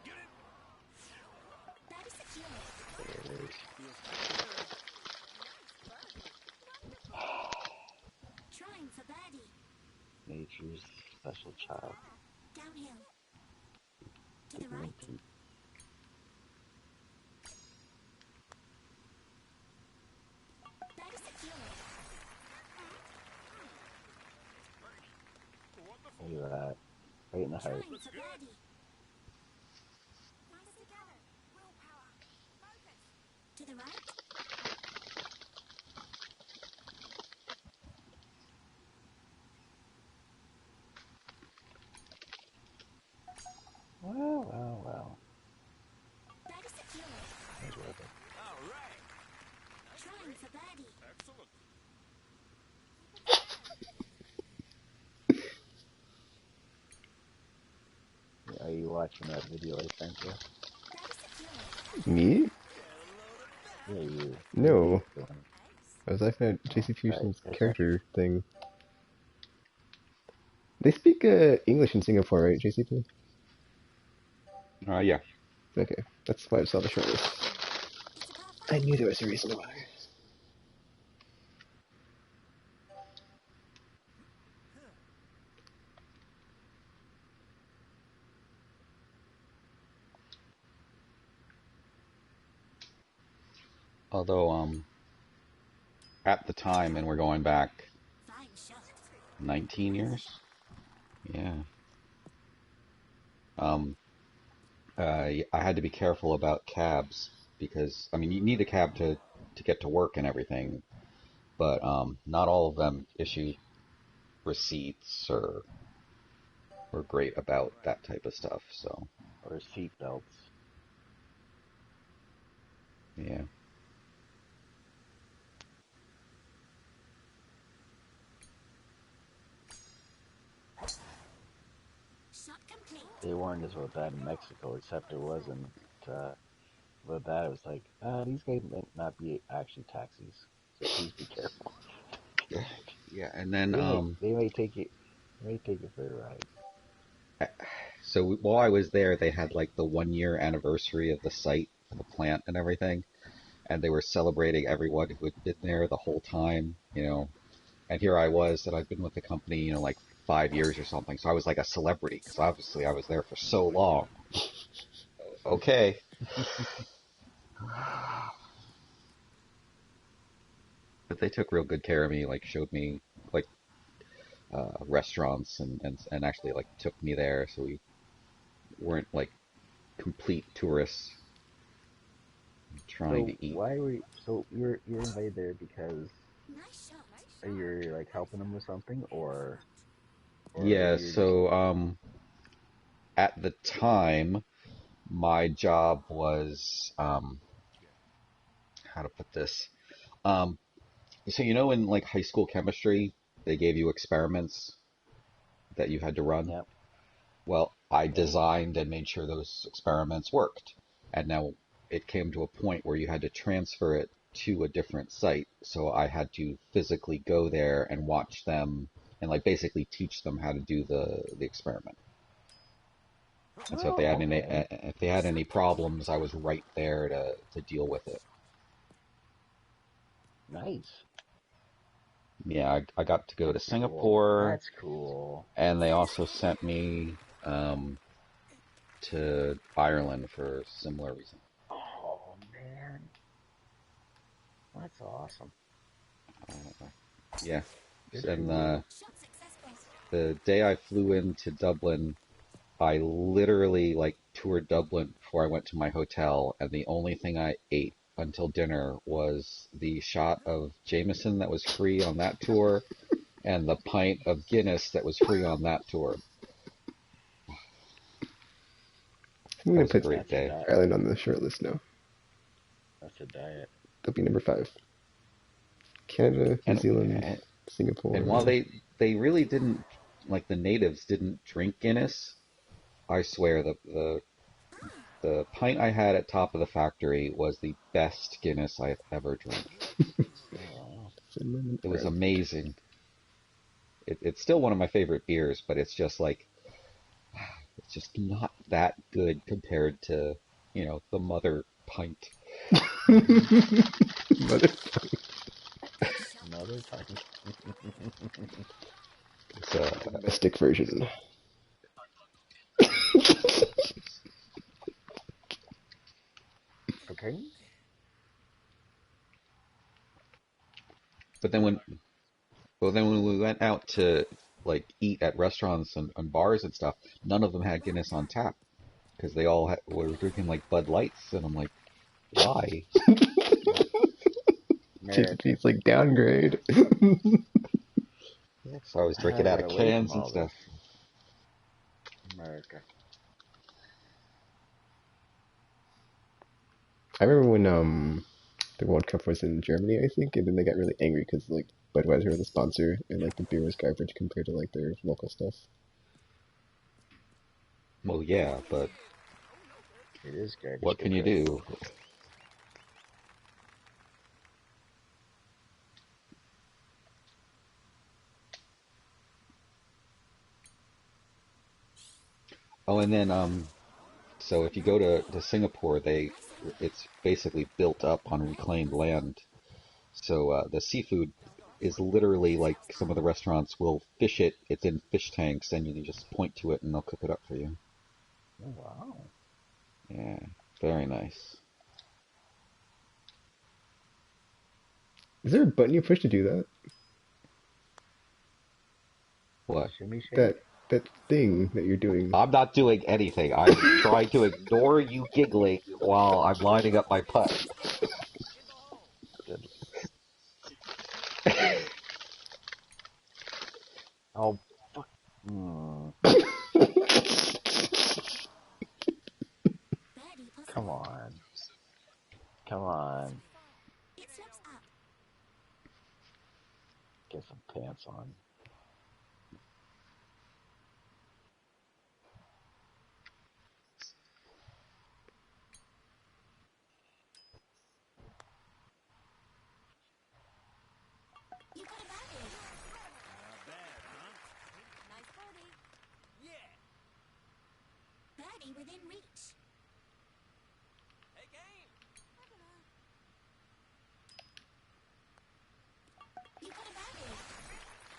E: Get it.
F: To the right. Very secure.
A: Look at that. Right in the heart.
F: Trying for birdie.
D: Hands together. Willpower. Focus.
F: To the right.
A: Well.
F: Very secure.
A: That was worth it.
E: All right.
F: Trying for birdie.
E: Excellent.
A: Are you watching that video I sent you?
F: Very secure.
C: Me?
A: Yeah, you.
C: No.
A: Doing.
C: I was laughing at JC
A: Right.
C: Fusion's
A: That's
C: character thing. They speak English in Singapore, right, JCP?
B: Yeah.
C: Okay, that's why I saw the short list.
F: It's a par
C: I
F: 5.
C: knew there was a reason why.
B: Although, at the time, and we're going back
F: Fine shot.
B: 19 years? Yeah. I had to be careful about cabs because, I mean, you need a cab to get to work and everything, but not all of them issue receipts or great about that type of stuff. So,
A: Or seat belts.
B: yeah.
F: Shot complete.
A: They warned us about that in Mexico, except it wasn't. About that, it was like, these guys might not be actually taxis, so please be careful.
B: Yeah, and then
A: They may take you. They may take you for a ride.
B: so while I was there, they had like the 1 year anniversary of the site for the plant and everything, and they were celebrating everyone who had been there the whole time, you know. And here I was, that I've been with the company, you know, like 5 years or something. So I was like a celebrity because obviously I was there for so long. Okay. But they took real good care of me, like showed me like restaurants and actually like took me there, so we weren't like complete tourists trying
A: So
B: to eat.
A: why were you, so you're invited there because
F: Nice shot.
A: you're like helping them with something, or
B: Yeah,
A: you're just
B: so at the time my job was how to put this. Um, so you know in like high school chemistry, they gave you experiments that you had to run.
A: yep.
B: Well, I designed and made sure those experiments worked. And now it came to a point where you had to transfer it to a different site. So I had to physically go there and watch them and like basically teach them how to do the experiment. And so
A: Oh, okay.
B: if they had any problems, I was right there to deal with it.
A: Nice.
B: Yeah, I got to go to
A: Cool.
B: Singapore,
A: That's cool.
B: and they also sent me to Ireland for similar reasons.
A: Oh man, that's awesome.
B: Yeah,
A: Good for
B: and
A: you.
F: Shot successful.
B: the day I flew into Dublin, I literally like toured Dublin before I went to my hotel, and the only thing I ate until dinner was the shot of Jameson that was free on that tour, and the pint of Guinness that was free on that tour.
C: I'm
B: That
C: gonna
B: was a
C: put
B: great
A: That's a
B: day.
A: diet.
C: Ireland on the short list now.
A: That's a diet.
C: That'll be number 5. Canada, New
B: And
C: Zealand,
B: and while
C: Singapore.
B: they really didn't, like, the natives didn't drink Guinness, I swear the pint I had at Top of the Factory was the best Guinness I've ever drank.
A: Oh,
C: Finland,
B: It was
C: Ireland.
B: amazing. It's still one of my favorite beers, but it's just like it's just not that good compared to, you know, the mother pint.
C: Mother-
F: Nice shot.
A: another pint.
B: It's
C: Domestic version.
A: Okay.
B: But then when we went out to like eat at restaurants and bars and stuff, none of them had Guinness on tap because they all were drinking like Bud Lights, and I'm like, why?
A: America.
C: Chesapeake's like downgrade.
B: So I was
A: How do I
B: drinking out
A: get
B: of
A: away from
B: cans and
A: all this?
B: stuff.
A: America.
C: I remember when the World Cup was in Germany, I think, and then they got really angry because like Budweiser was a sponsor and like the beer was garbage compared to like their local stuff.
B: Well, yeah, but
A: It is garbage
B: what can you
A: compared to
B: do?
A: local.
B: Oh, and then so if you go to Singapore, it's basically built up on reclaimed land. So the seafood is literally like some of the restaurants will fish it. It's in fish tanks, and you just point to it, and they'll cook it up for you.
A: Oh, wow.
B: Yeah, very nice.
C: Is there a button you push to do that?
B: What?
A: Shimmy shake?
C: That thing that you're doing.
B: I'm not doing anything. I'm trying to ignore you giggling while I'm lining up my putt.
A: Good. Oh, fuck.
F: Birdie pulls
A: Come
F: up.
A: on. Come on.
F: It slopes up.
A: Get some pants on.
F: You got a birdie.
E: Not bad, huh?
F: Nice birdie.
E: Yeah.
F: Birdie within reach.
E: Hey, game.
F: You got a birdie.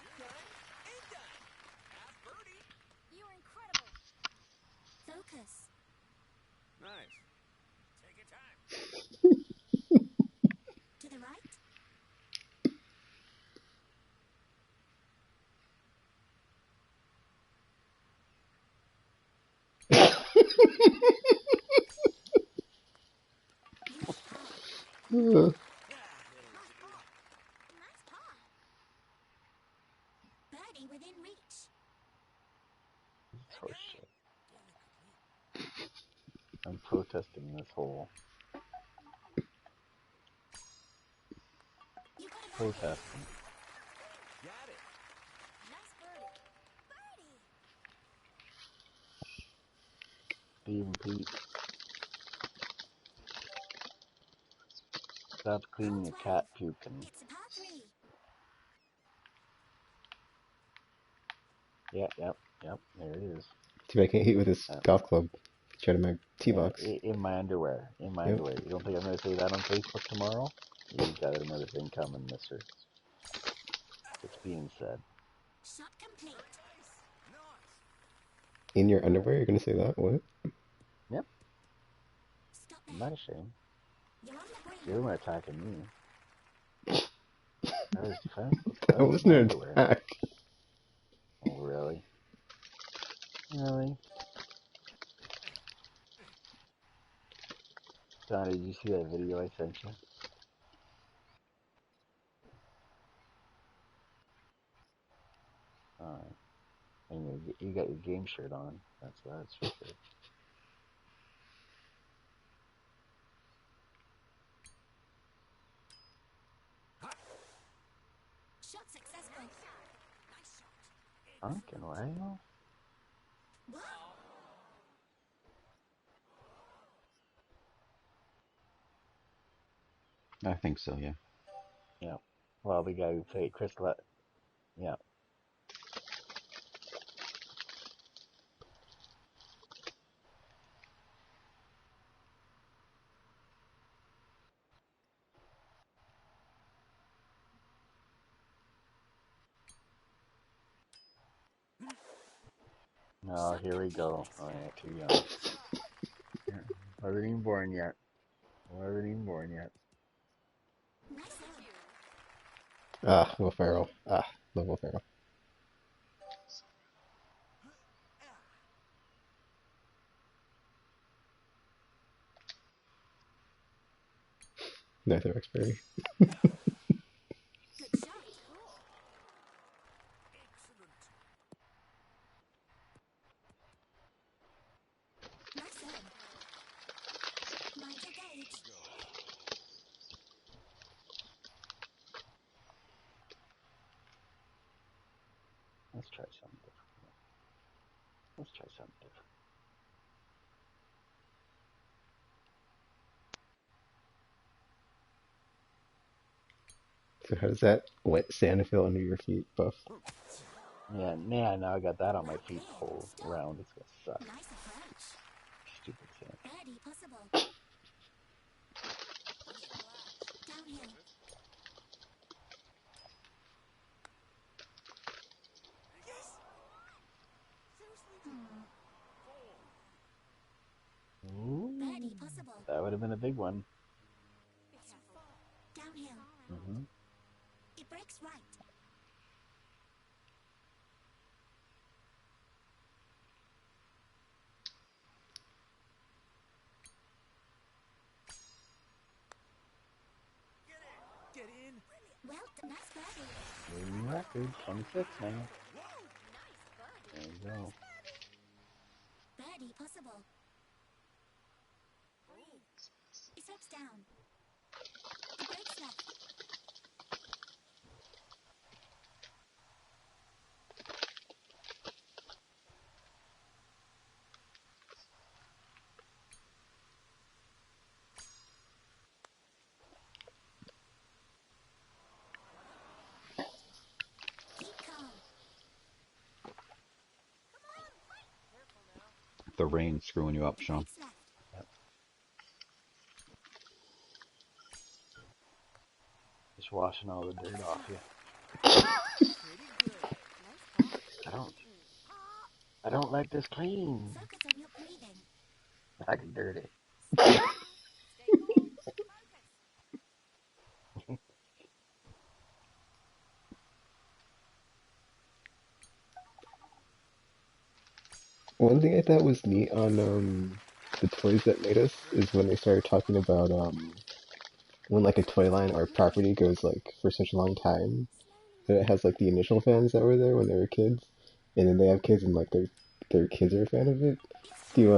E: You're done and done. Half birdie.
F: You're incredible. Focus.
E: Nice. Take your time.
F: To the right. You make par. Nice par. Nice par. Birdie within reach.
A: This is horseshit. I'm protesting this whole
F: You got a birdie.
A: protesting.
E: Got it.
F: Nice birdie. Birdie.
A: Steve and Pete, stop cleaning your cat puking.
F: It's a par three.
A: Yep. There it is.
C: See if I can't hit with this golf club. Try to my tee
A: Yeah,
C: box.
A: in my underwear. In my
C: Yep.
A: underwear. You don't think I'm going to say that on Facebook tomorrow? You got another thing coming, mister. It's being said.
F: Shot complete.
E: Nice.
C: In your underwear? You're gonna say that? What?
A: Yep.
F: Stop
A: I'm
F: there.
A: not ashamed.
F: You're on the green.
A: You're the one attacking me. That was defenseless.
C: That
A: That was
C: wasn't
A: my
C: an
A: underwear.
C: attack.
A: Oh, really? Really? Don, did you see that video I sent you? Alright. And you got your game shirt on. That's for sure.
F: Shot successful.
E: Nice shot.
A: Pumpkin, right?
F: What?
B: I think so, yeah.
A: Yeah. Well, the guy who played Chris yeah. Oh, here we go. Oh, yeah, too young. Yeah. Wasn't even born yet. I wasn't even born yet.
F: Nice one.
C: Ah, Will Ferrell. Ah, love Will Ferrell. Neither X-Berry.
F: Good shot.
E: Excellent.
F: Nice one. Mind your gauge.
A: Let's try something different. Let's try something different.
C: So how does that wet sand feel under your feet, Buff?
A: Yeah, man, now I got that on my feet the whole round. It's gonna suck.
F: Nice approach.
A: Stupid sand.
F: Birdie possible. Downhill.
E: Yes. Seriously?
A: Ooh,
F: Birdie possible.
A: that would have been a big one.
F: It's downhill.
A: Mm-hmm.
F: It breaks right.
E: Get in.
F: Well, nice birdie.
A: New record, 26 now. There you go.
F: Birdie possible. It slopes down. It breaks left. Keep calm.
B: The rain's screwing you up,
F: It
B: Sean.
F: breaks left.
A: Yep. Just washing all the dirt off you.
E: Pretty good.
A: I don't like this clean.
F: Focus on your breathing.
A: I can dirty.
E: Stay calm. Focus.
C: One thing I thought was neat on the toys that made us is when they started talking about when like a toy line or property goes like for such a long time that it has like the initial fans that were there when they were kids, and then they have kids and like their kids are a fan of it. Do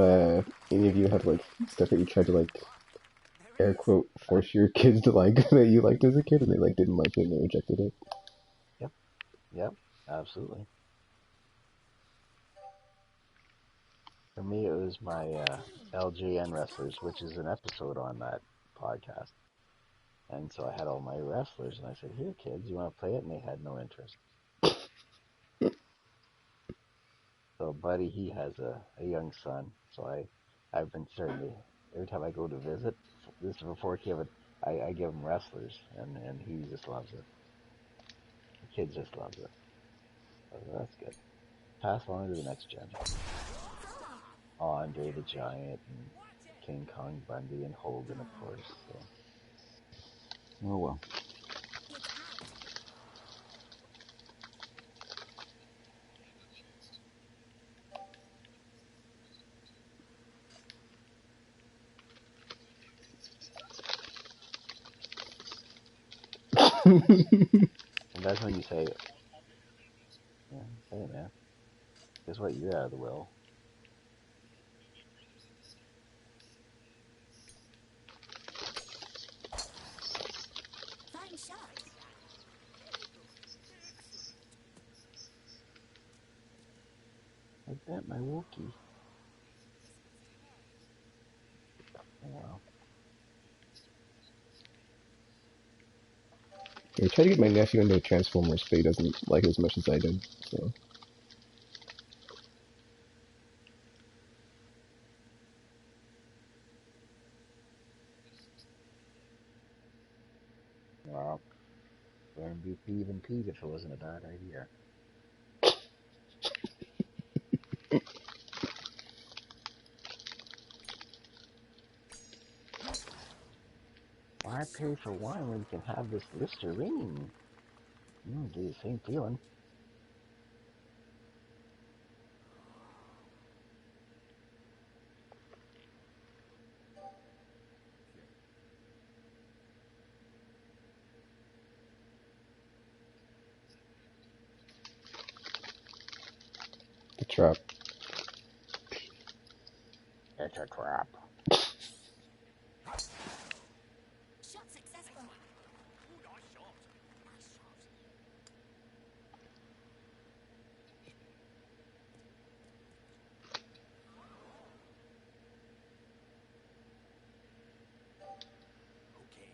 C: any of you have like stuff that you tried to like
E: There
C: air
E: it is.
C: quote force your kids to like that you liked as a kid and they like didn't like it and they rejected it?
A: Yep, absolutely. For me, it was my LJN wrestlers, which is an episode on that podcast. And so I had all my wrestlers, and I said, "Here, kids, you want to play it?" And they had no interest. So, Buddy, he has a young son. So I've been starting to, every time I go to visit, this is before Kevin, I give him wrestlers, and he just loves it. The kid just loves it. So that's good. Pass along to the next gen. Andre the Giant and King Kong Bundy and Hogan, of course. So.
B: Oh well.
F: It's out.
A: And that's when you say, yeah, hey man, guess what? You're out of the will.
F: Fine shot.
A: I bent my Wookie. Oh, wow.
C: I tried to get my nephew into Transformers, but he doesn't like it as much as I did. So
A: Wow. Wouldn't be even Pete if it wasn't a bad idea. Why pay for wine when you can have this Listerine? Give you the same feeling.
C: The trap.
A: It's a trap.
F: Shot successful.
E: Ooh, nice shot.
F: Nice shot.
E: Okay.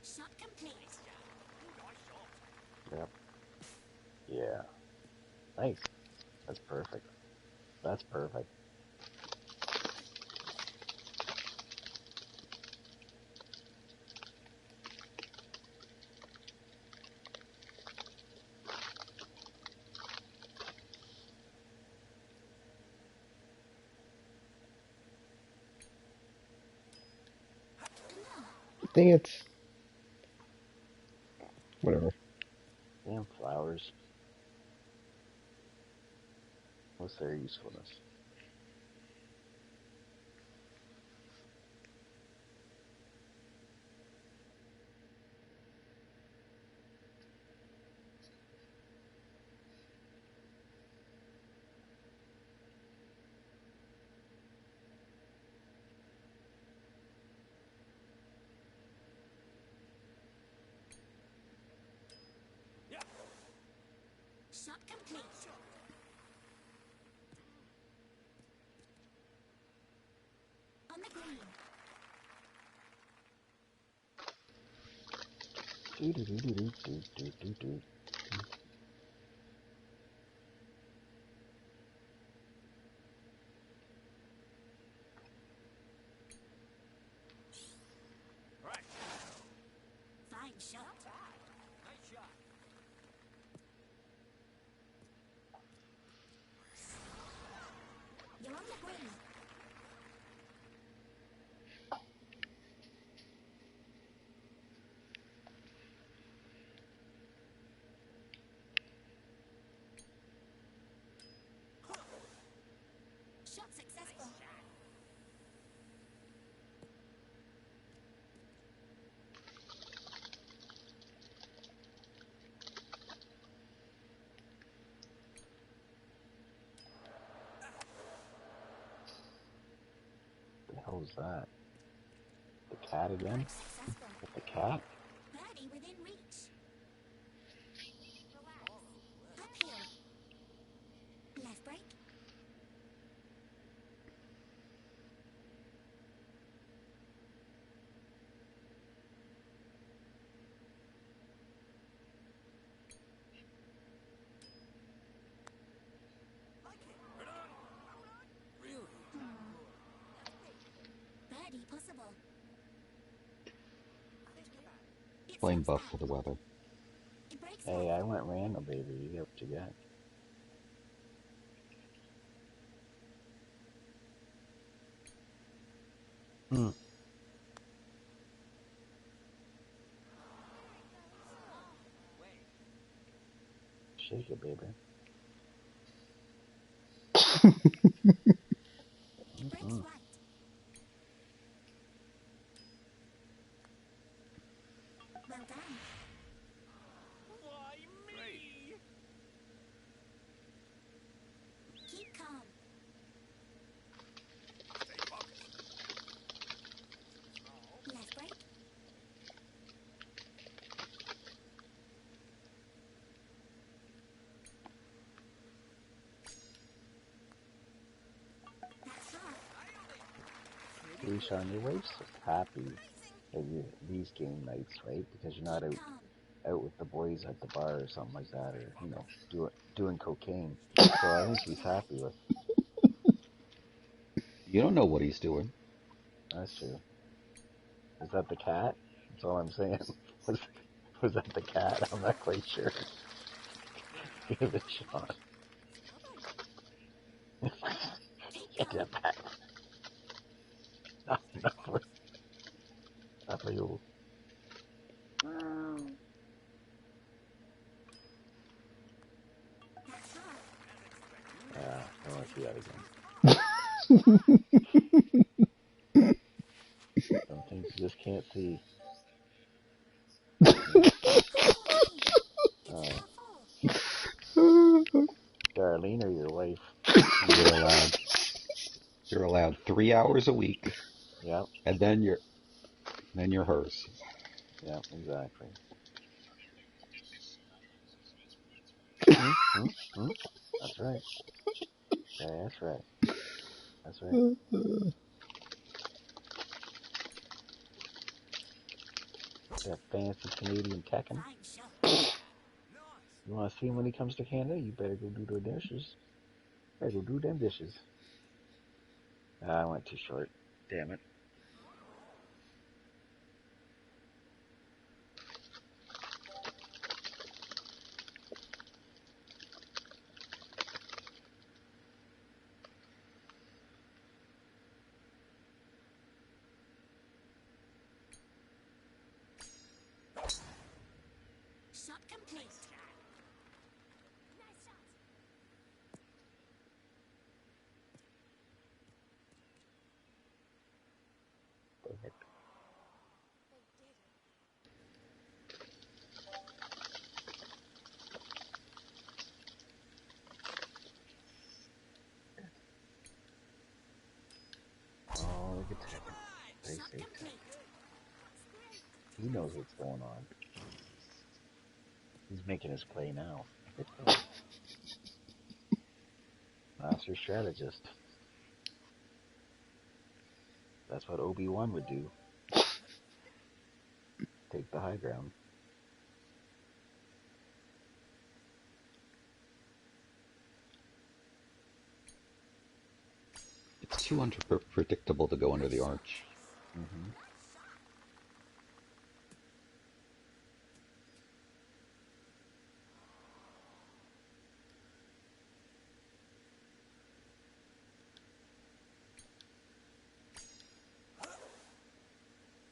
F: Shot complete.
E: Ooh, nice shot.
A: Yep. Yeah. Nice. That's perfect. That's perfect.
C: Dang it. Whatever.
A: Damn flowers. What's their usefulness?
F: Shot complete. On the green.
A: Do do do do do do do do.
E: Right.
F: Fine shot.
E: Nice shot.
F: You're on the green. Shot successful.
A: What the hell is that? The cat again?
F: Successful.
A: With the cat?
F: Birdie within reach. Relax. Uphill. Left break.
E: Really?
F: Birdie possible. It's
B: Blame
F: not
B: Buff
F: bad.
B: for the weather.
F: It breaks
A: Hey,
F: one.
A: I went random, baby. You get what you get. Shake it, baby.
F: It breaks right. Well done.
E: Why me?
F: Keep calm.
E: Stay focused.
F: Left break. That's hard.
A: Hey, Sean, your wife's happy that you these game nights, right? Because you're not
F: Keep calm.
A: out with the boys at the bar or something like that, or doing cocaine. So I think he's happy with.
B: You don't know what he's doing.
A: That's true. Is that the cat? That's all I'm saying. Was that the cat? I'm not quite sure. Give it a shot. Get that back. Not for you. I want to see that again. Some things you just can't see. Darlene or your wife?
B: You're allowed 3 hours a week,
A: Yep.
B: and then you're hers.
A: Yep, exactly. That's right. That's right. That's right. That fancy Canadian Tekken. You want to see him when he comes to Canada? You better go do the dishes. Better go do them dishes. I went too short. Damn it.
F: Shot complete. Nice shot.
A: Perfect. Oh, look at Tekken. They
F: Shot
A: say Tekken.
F: complete.
A: He knows what's going on. He's making his play now. Master strategist. That's what Obi-Wan would do. Take the high ground.
B: It's too unpredictable to go under the arch.
A: Mm-hmm.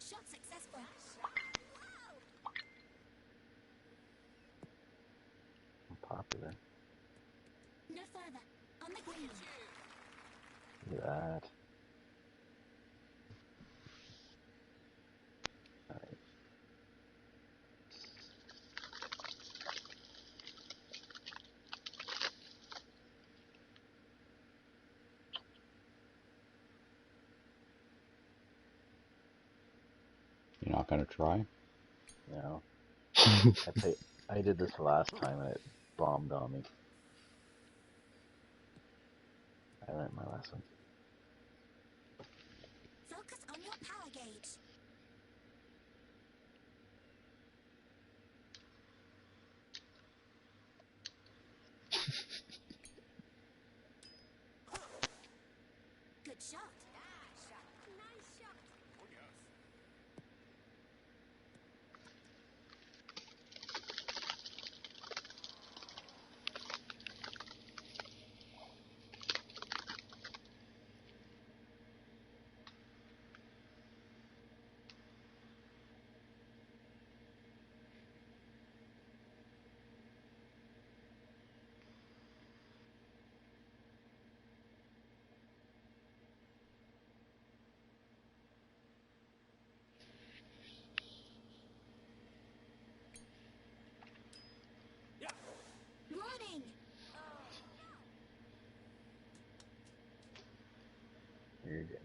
F: Shot successful.
A: Popular.
F: No further. On the green.
A: Look at that. Nice.
B: You're not gonna try?
A: No. I did this last time and it bombed on me. I learned my lesson.
F: Focus on your power gauge. Good shot. Nice shot.
E: Oh, yes.
F: Warning.
A: You're good.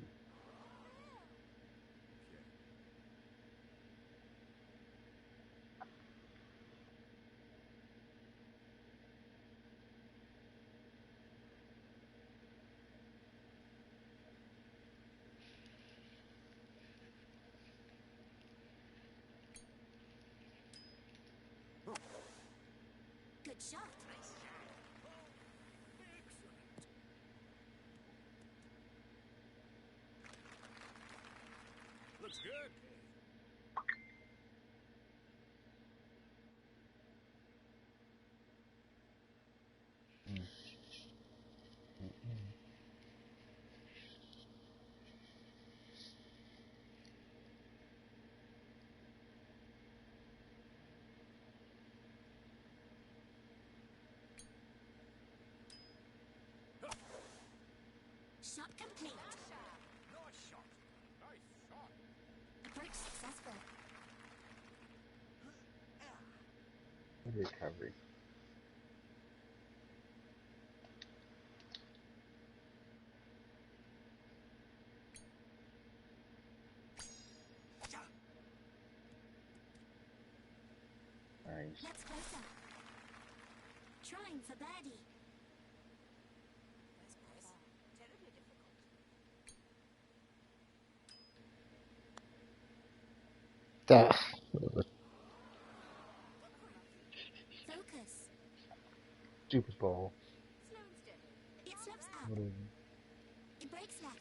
F: Good shot.
E: Looks good.
F: Shot complete.
E: Nice shot. Nice shot.
F: Approach successful.
A: Good recovery. Nice.
F: Let's closer. Trying for birdie.
D: Terribly difficult.
C: Whatever.
F: Focus.
A: Stupid ball.
D: Slow and steady.
F: It slopes up.
A: Whatever.
F: It breaks left.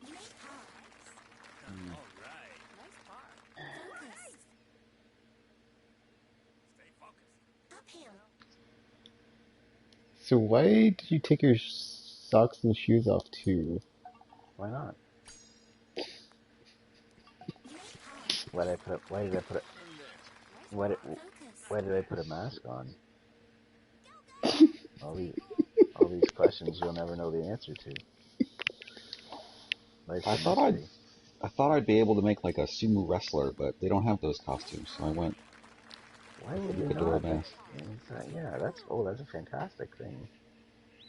F: You made par.
E: All right.
D: Nice par.
F: Focus.
E: Stay focused.
F: Uphill.
C: So why did you take your socks and shoes off too?
A: Why not?
F: You made par.
A: Why did I put a, why did I put a,
E: In there.
D: Nice
A: why did,
F: Focus.
A: why did I put a mask on? All these questions you'll never know the answer to. Life's
B: I
A: a
B: thought
A: mystery.
B: I thought I'd be able to make like a sumo wrestler, but they don't have those costumes, so I went
A: Why
B: with the
A: would you
B: luchador
A: not?
B: mask.
A: Yeah, that's a fantastic thing.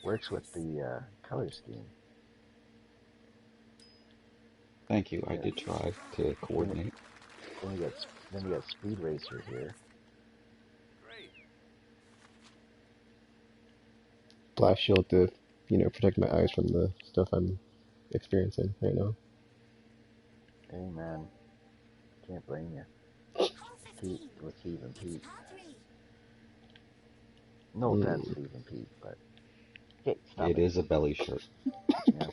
A: Works with the color scheme.
B: Thank you. I
A: Yeah.
B: did try to coordinate.
A: Then we got Speed Racer here.
E: Great.
C: Blast shield to, protect my eyes from the stuff I'm experiencing right now.
A: Hey man, can't blame you.
F: Hole
A: Pete
F: 15.
A: with Steve and
F: It's
A: Pete.
F: par 3.
A: No offense, Steve and Pete, but okay, stop
B: It
A: it.
B: is a belly shirt.
A: Yeah.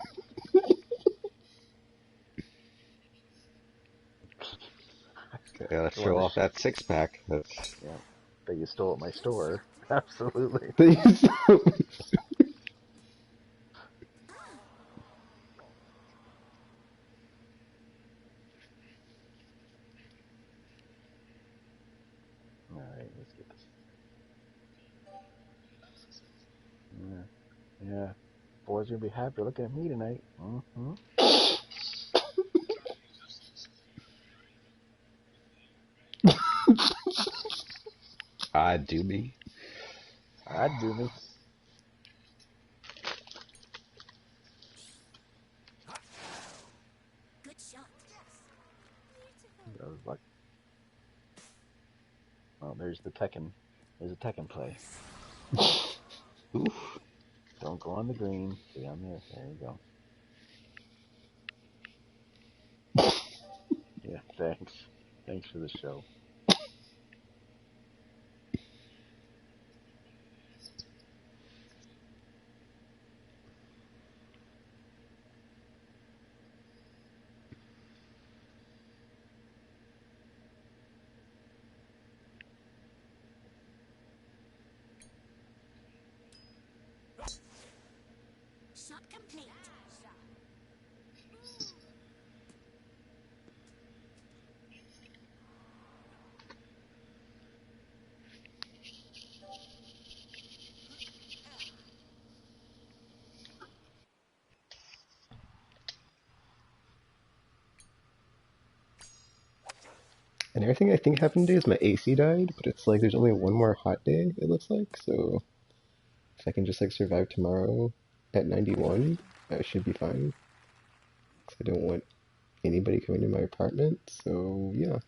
B: Okay, let's
A: The one
B: show
A: that
B: off that six pack. That's
A: yeah, that you stole at my store. Absolutely. All right, let's get this. Yeah, yeah. Boys gonna be happy looking at me tonight. Mm-hmm.
B: do me.
A: I'd do me.
F: Good shot.
A: That was luck. Well, there's the Tekken. There's a Tekken play.
B: Oof.
A: Don't go on the green. Stay on there. There you go. Yeah, thanks. Thanks for the show.
F: Shot complete.
C: And everything I think happened today is my AC died, but it's like there's only one more hot day, it looks like, so if I can just like survive tomorrow at 91, I should be fine. 'Cause I don't want anybody coming to my apartment, so yeah.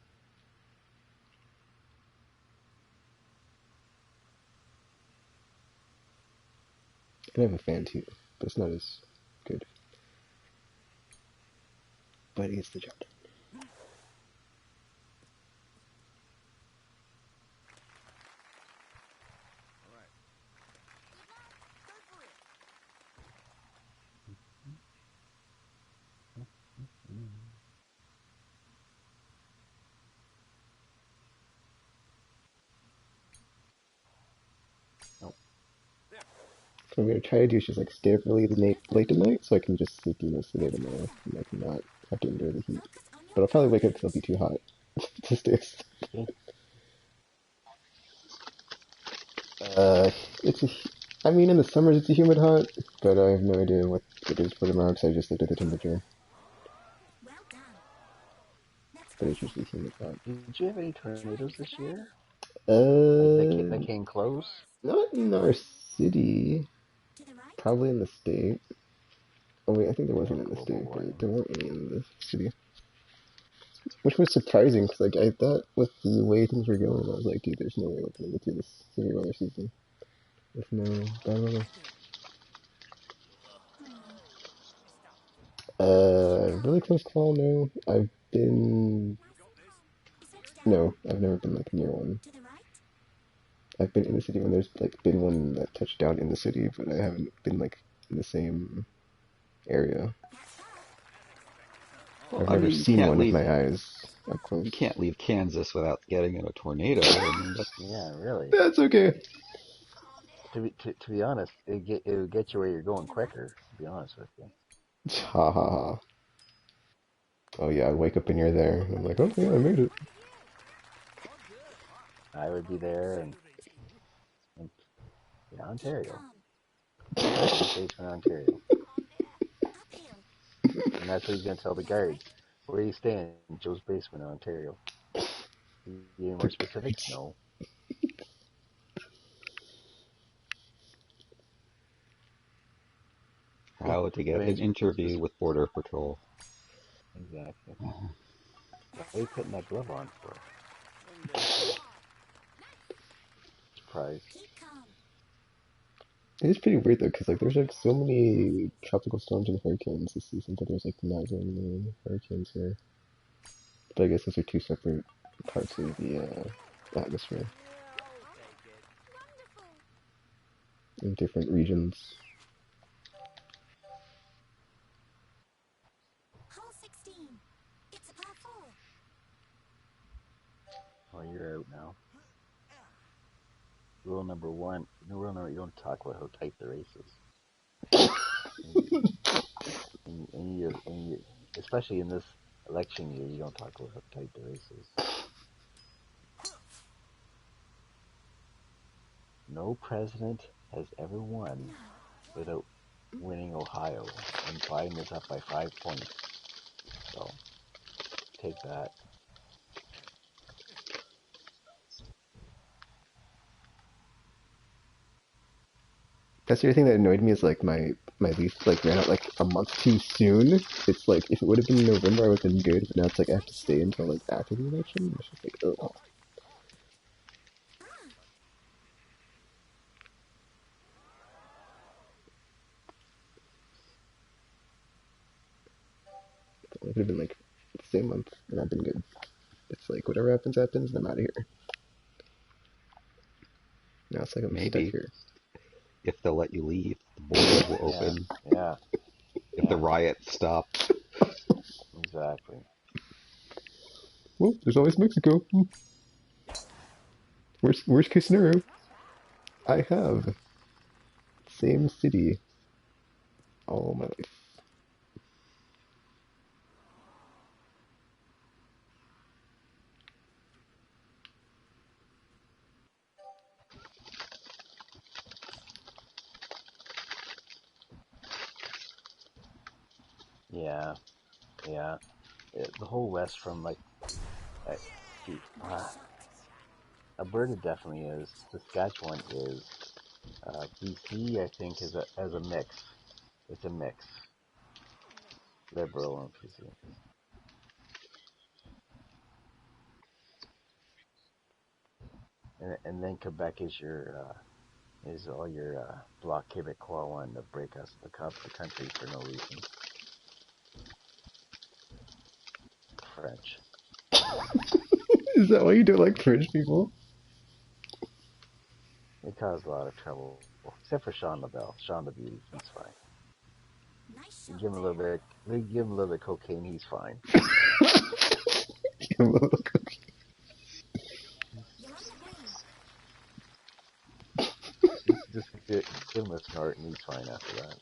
C: And I have a fan too, but it's not as good. But it's the job.
E: All right. Go for it.
A: Nope.
E: There.
C: What I'm gonna try to do is just like stay up really late tonight, so I can just sleep through most of the day tomorrow, and like not have to endure the heat.
F: Focus on your
C: But I'll probably wake up
F: progress.
C: because it'll be too hot to stay asleep.
A: Okay.
C: It's a, I mean, in the summers it's a humid hot, but I have no idea what it is for tomorrow because I just looked at the temperature.
F: Well done. Let's
C: But
F: go
C: it's
F: then.
C: usually humid hot.
A: Did you have any
F: Try
A: tornadoes
F: this with
A: this
F: Ready.
A: year? Like that
C: Uh,
A: came close?
C: not in our city.
F: To the right.
C: Probably in the state. Oh wait, I think there was
A: Yeah,
C: one in the
A: global
C: state, but
A: warming.
C: there weren't any in the city. Which was surprising, because like, I thought with the way things were going, I was like, dude, there's no way we're going to get through this severe weather season with no bad weather.
F: Hmm.
C: Really close call, no. I've been...
F: Nice and calm. Switch down.
C: No, I've never been, like, near one.
F: To the right.
C: I've been in the city when there's, like, been one that touched down in the city, but I haven't been, like, in the same area.
F: That's far.
B: Well,
C: I've
B: I
C: never
B: mean,
C: seen one with my eyes up close.
B: you can't leave Kansas without getting in a tornado. I mean,
A: Yeah,
B: that's
A: really.
C: That's okay.
A: To be honest, it would get you where you're
F: To
A: going
F: the right.
A: quicker. To be honest with you,
C: Ha ha ha. Oh yeah, I wake up and you're there. And I'm like, oh yeah, I made it.
A: I would be there, and yeah,
F: Keep
A: Ontario,
F: calm.
A: Joe's basement, Ontario,
F: Uphill.
A: and that's what he's gonna tell the
F: That's right.
A: guards. Where are you staying? Joe's basement, Ontario. Any more
C: The
A: specifics?
C: guards.
A: No.
B: how to get an
A: Any
B: interview
A: specific?
B: with Border Patrol.
A: Exactly. Why are you putting that glove on for? Surprise.
F: Keep calm.
C: It is pretty weird though, because like there's like so many tropical storms and hurricanes this season, but there's like not very many hurricanes here. But I guess those are two separate parts of the atmosphere
F: Wonderful.
C: in different regions.
F: Hole 16. It's a par 4.
A: Oh, you're out now. Rule number one. Rule number you don't talk about how tight the race is. And especially in this election year, you don't talk about how tight the race is. No president has ever won without winning Ohio, and Biden is up by 5 points. So take that.
C: That's the other thing that annoyed me is like my lease like ran out like a month too soon. It's like if it would have been in November, I would have been good. But now it's like I have to stay until like after the election. It's just like oh, it would have been like the same month, and I've been good. It's like whatever happens, happens, and I'm out of here. Now it's like I'm stuck
B: Maybe
C: here.
B: if they'll let you leave, the borders will
A: Yeah,
B: open.
A: yeah,
B: If the
A: yeah,
B: riots stop,
A: exactly.
C: Well, there's always Mexico. Worst case scenario, I have same city all my life.
A: Yeah, yeah. The whole west from like, uh, see,
F: Nice shot.
A: Alberta definitely is. Saskatchewan is. BC, I think, is a mix. It's a mix, liberal and PC. And then Quebec is all your Bloc Québécois wanting to break us the country for no reason. French.
C: Is that why you don't like French people?
A: They cause a lot of trouble, except for Sean LaBelle. Sean the Beauty, he's fine.
F: Nice
A: You
F: shot
A: give him a little
F: there.
A: bit, they give him a little bit of cocaine, he's fine.
F: You're on the green.
A: Just give him a snort and he's fine after that.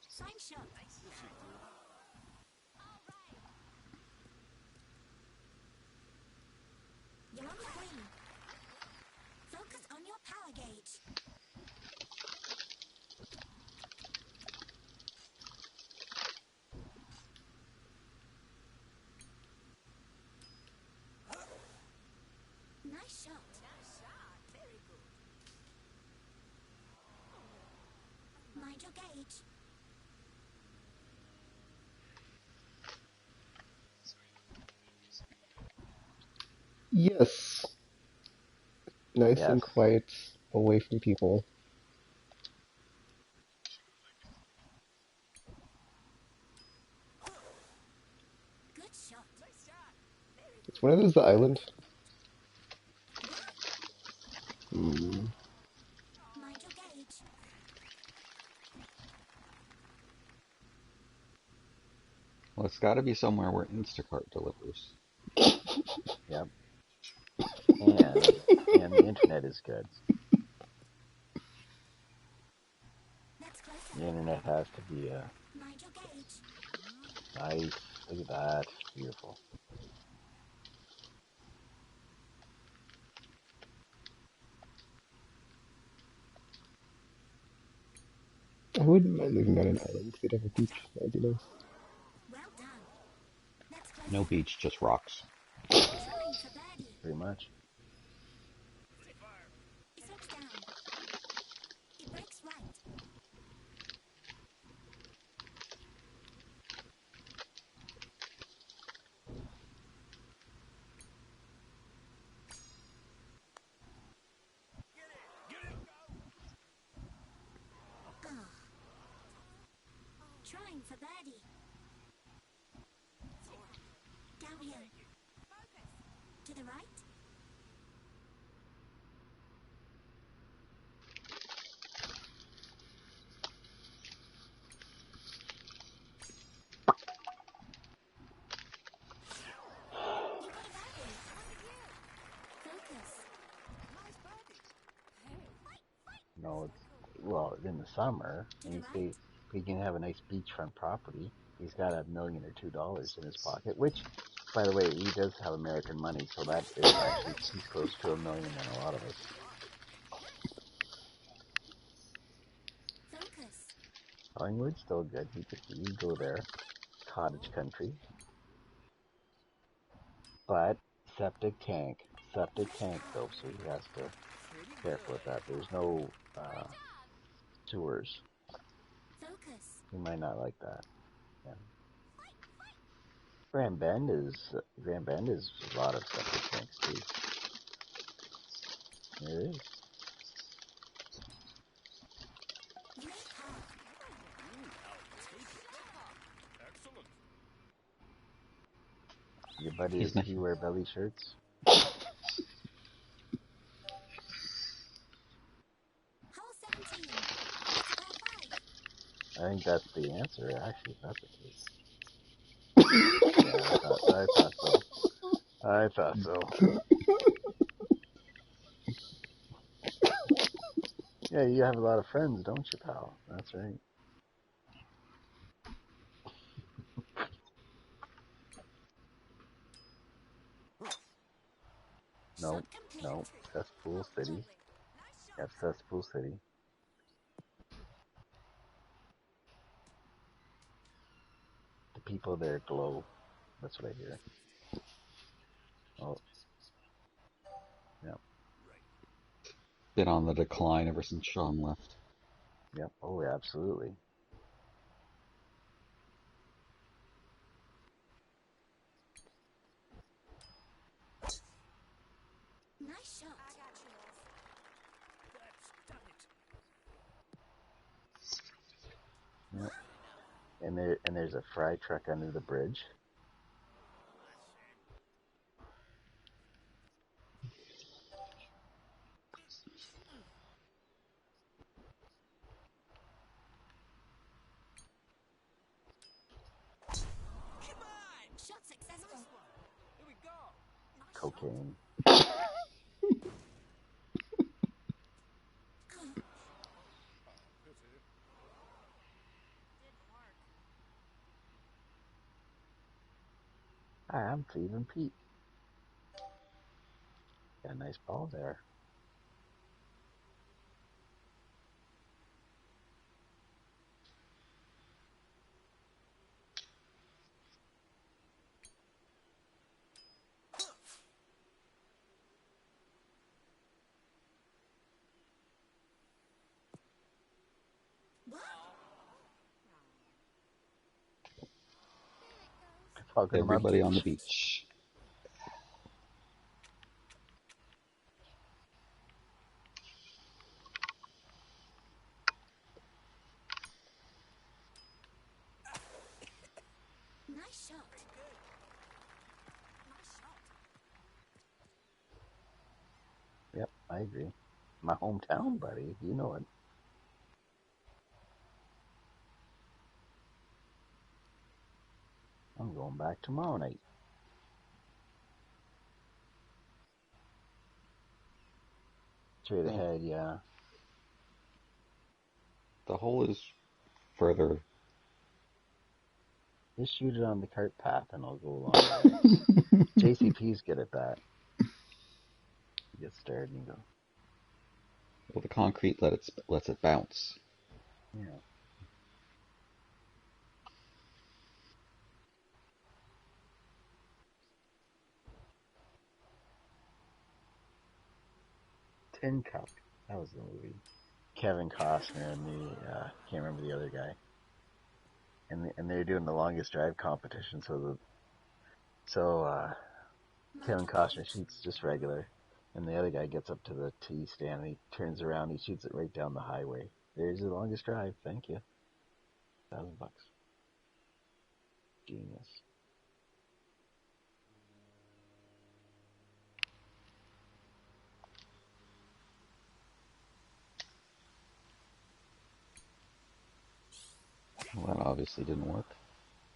F: Sign shot. You're on the green. Focus on your power gauge. Nice shot. Nice shot. Very good. Mind your gauge.
C: Yes. Nice
A: Yes.
C: and quiet, away from people.
F: Good shot. Nice shot. Very good.
C: It's one of those the island.
F: Yeah.
C: Hmm.
F: Mind your gauge.
B: Well, it's got to be somewhere where Instacart delivers.
A: Yep. And the internet is good.
F: That's closer.
A: The internet has to be
F: Mind your gauge.
A: nice. Look at that. Beautiful.
C: I wouldn't mind living on an island. They'd have a beach. That'd be nice.
F: Well done. That's closer.
B: No beach, just rocks.
F: Trying for birdie.
A: Pretty much.
F: It slopes down. It breaks right. Ah. Trying for birdie. Downhill. To the right. You got a birdie. Focus. Nice birdie.
A: No, it's well in the summer,
F: To
A: and
F: the
A: you
F: right.
A: say he can have a nice beachfront property. He's got $1 million or $2 in his pocket, which, by the way, he does have American money, so that is actually he's close to $1 million than a lot of us.
F: Focus.
A: Collingwood's still good. He could go there, cottage country, but septic tank though, so he has to be careful with that. There's no sewers.
F: Focus.
A: He might not like that. Yeah. Grand Bend is a lot of septic tanks too. There is.
F: You made par.
E: Excellent.
A: Your buddy
B: He's
A: is
B: not.
A: he wear belly shirts?
F: Hole 17. It's a par 5.
A: I think that's the answer, actually, if that's the case. Yeah, I thought so. Yeah, you have a lot of friends, don't you, pal? That's right. No,
F: Shot complete.
A: no. Cesspool City.
F: Nice shot.
A: Yep, Cesspool City. The people there glow. That's what I hear. Oh, yep,
B: Been on the decline ever since Sean left.
A: yep. Oh, yeah, absolutely.
F: Nice shot. I got yours.
A: Yep. And there's a fry truck under the bridge. cocaine. Hi, I'm Cleveland Pete. Got a nice ball there. Talking to my
B: Everybody on the
A: beach.
B: beach.
F: Nice shot. Nice shot.
A: Yep, I agree. My hometown, buddy. You know it. I'm going back tomorrow night. Straight ahead, yeah.
B: The hole is further.
A: Just shoot it on the cart path and I'll go along with it. JCP's good at that. You get started and you go,
B: Well, the concrete lets it bounce.
A: yeah. Tin Cup. That was the movie. Kevin Costner and the can't remember the other guy. And they're doing the longest drive competition. So Kevin Costner shoots just regular, and the other guy gets up to the tee stand and he turns around. He shoots it right down the highway. There's the longest drive. Thank you. $1,000. Genius.
B: Well, that obviously didn't work.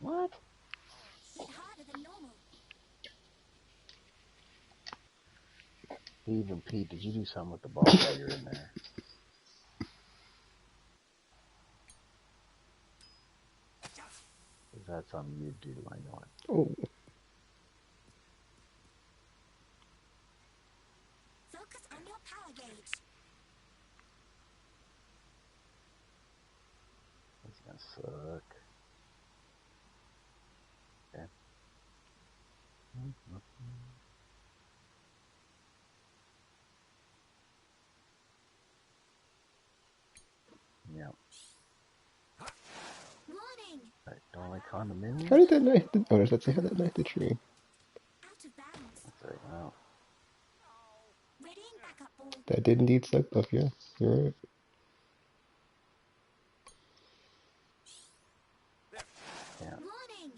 A: What?
F: Hit harder than normal.
A: Steve and Pete, did you do something with the ball while you're in there? Because that's something you do. I know it.
C: Oh,
F: Focus on your power gauge.
A: It's gonna suck. Okay. Yeah.
F: Warning.
A: Right. Don't like condominiums?
C: how did that knife? Oh, does that say how that knife the tree?
F: Out of bounds.
A: That's right. Wow.
F: Readying backup ball.
C: That did indeed suck, Buff. Yeah, you're right.
A: Yeah.
F: Warning.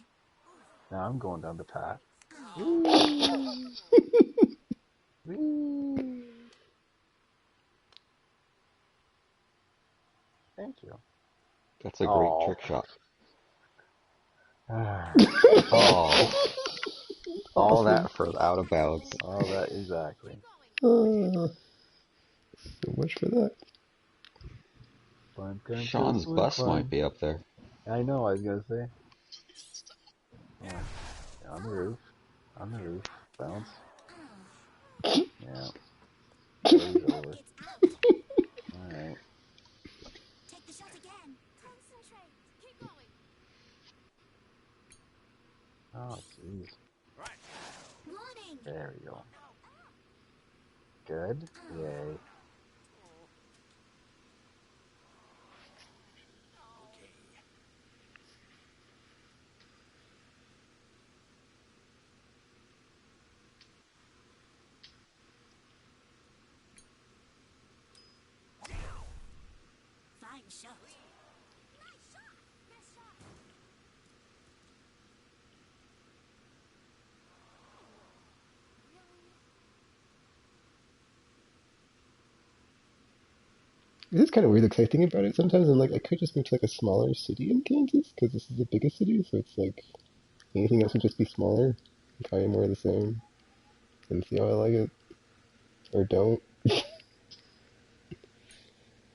A: Now I'm going down the path.
F: Oh.
A: Whee! Thank you.
B: That's a great trick shot.
A: Oh.
B: All
C: Awesome.
B: that for out of bounds.
A: All that, exactly.
C: So much for that.
A: Fun time
B: Sean's
A: with
B: bus
A: fun.
B: might be up there.
A: I know, I was going to say. Yeah. On the roof. On the roof. Bounce. Yeah. Play's over.
F: It's out.
A: Alright.
F: Take the shot again. Concentrate. Keep going.
A: Oh, jeez.
F: Warning.
A: There we go. Good. Yay.
F: Fine shot. Nice shot. Best shot.
C: This is kind of weird because I think about it sometimes. I'm like, I could just move to like a smaller city in Kansas because this is the biggest city. So it's like anything else would just be smaller, and probably more of the same. and see how I like it. Or don't.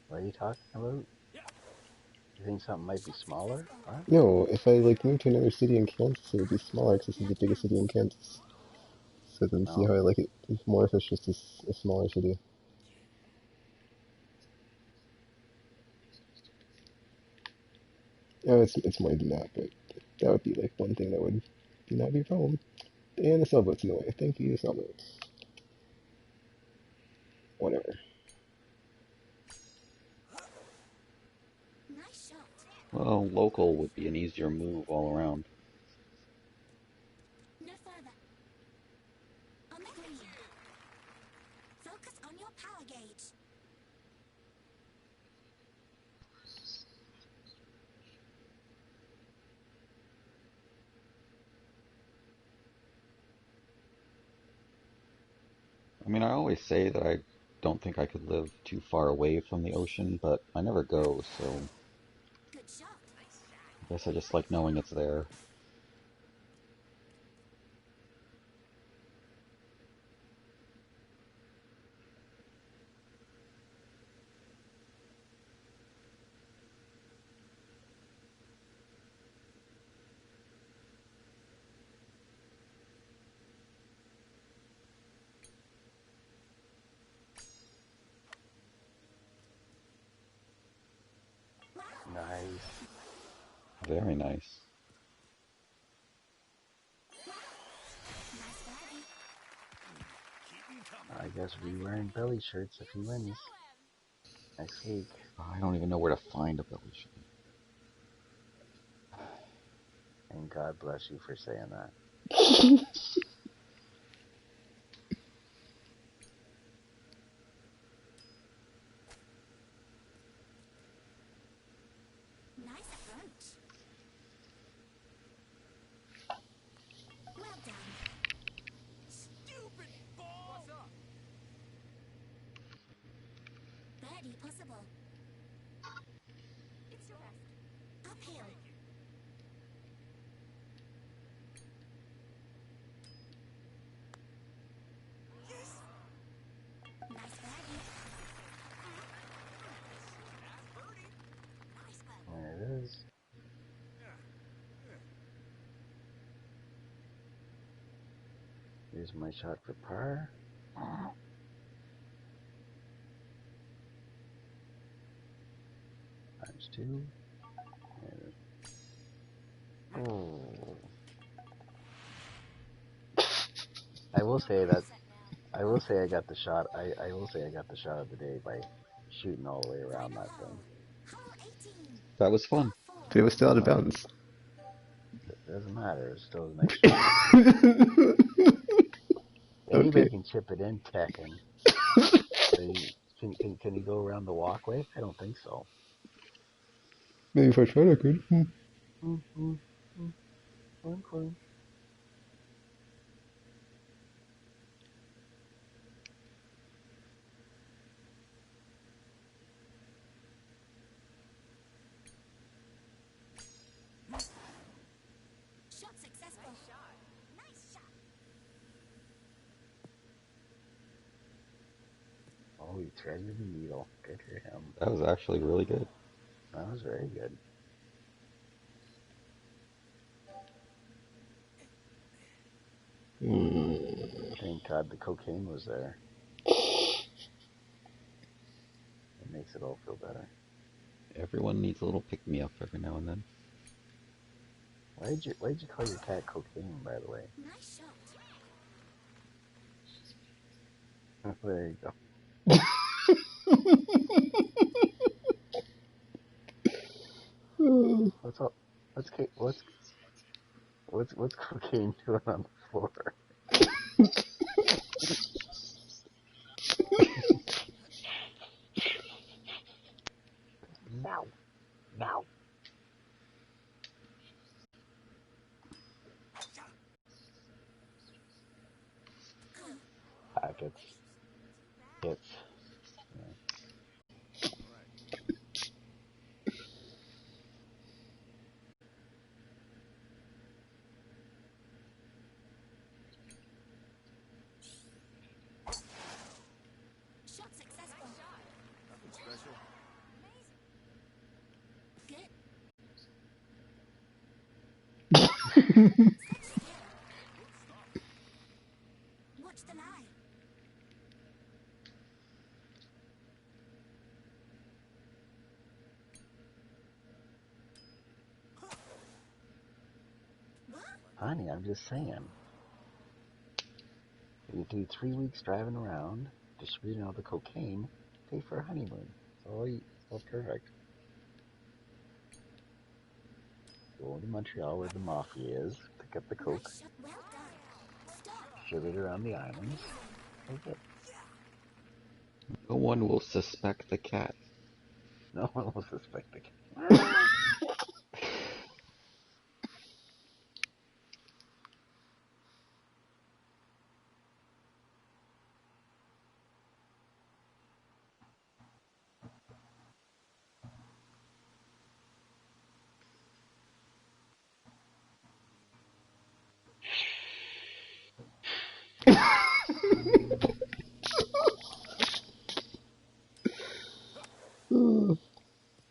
A: What are you talking about? You think something might be smaller? What?
C: No, if I like move to another city in Kansas, it would be smaller because this is the biggest city in Kansas. So then see how
A: No.
C: I like it more if it's just a smaller city. Oh, it's more than that, but that would be like one thing that would not be a problem. And the sailboat's in the way. Thank you, sailboat. Whatever.
F: Nice shot.
B: Well, local would be an easier move all around.
F: No further. On the green. Focus on your power gauge.
B: I mean, I always say that I don't think I could live too far away from the ocean, but I never go, so
F: Good shot.
B: I guess I just like knowing it's there.
A: Nice.
B: Very nice.
F: Nice birdie.
A: I guess we wearing belly shirts if he wins next week.
B: I don't even know where to find a belly shirt.
A: And God bless you for saying that.
F: Nice approach. Well done.
E: Stupid ball! What's up?
F: Birdie possible. It's your best. Uphill. Nice birdie. Nice bird.
A: There it is. Here's my shot for par. Times two. And, oh. I will say that. I will say I got the shot. I will say I got the shot of the day by shooting all the way around
F: Final
A: that thing.
F: hole. Hole 18.
B: That was
F: Par
B: fun.
F: 4.
C: But it was still out of
A: Well,
C: bounds.
A: it doesn't matter. It's still a nice shot. Anybody
C: Okay.
A: can chip it in, Tekken. Can he go around the walkway? I don't think so.
C: Maybe if I tried I could.
A: Mm-hmm. Clunk.
F: Shot successful. Nice shot. Nice shot.
A: Oh, he threaded the needle. Good for him.
B: That was actually really good.
A: That was very good. Thank God the cocaine was there. It makes it all feel better.
B: Everyone needs a little pick-me-up every now and then.
A: Why'd you call your cat cocaine, by the way?
F: Nice shot.
A: There you go. What's up? What's cocaine doing on the floor? No, no. Packets, hits. Yeah.
F: Watch the line.
A: Honey, I'm just saying. You do 3 weeks driving around, distributing all the cocaine, pay for a honeymoon. It's all perfect. Go to Montreal where the mafia is, pick up the coke,
F: Well done. Stop.
A: ship it around the islands. That's it.
B: No one will suspect the cat.
A: No one will suspect it.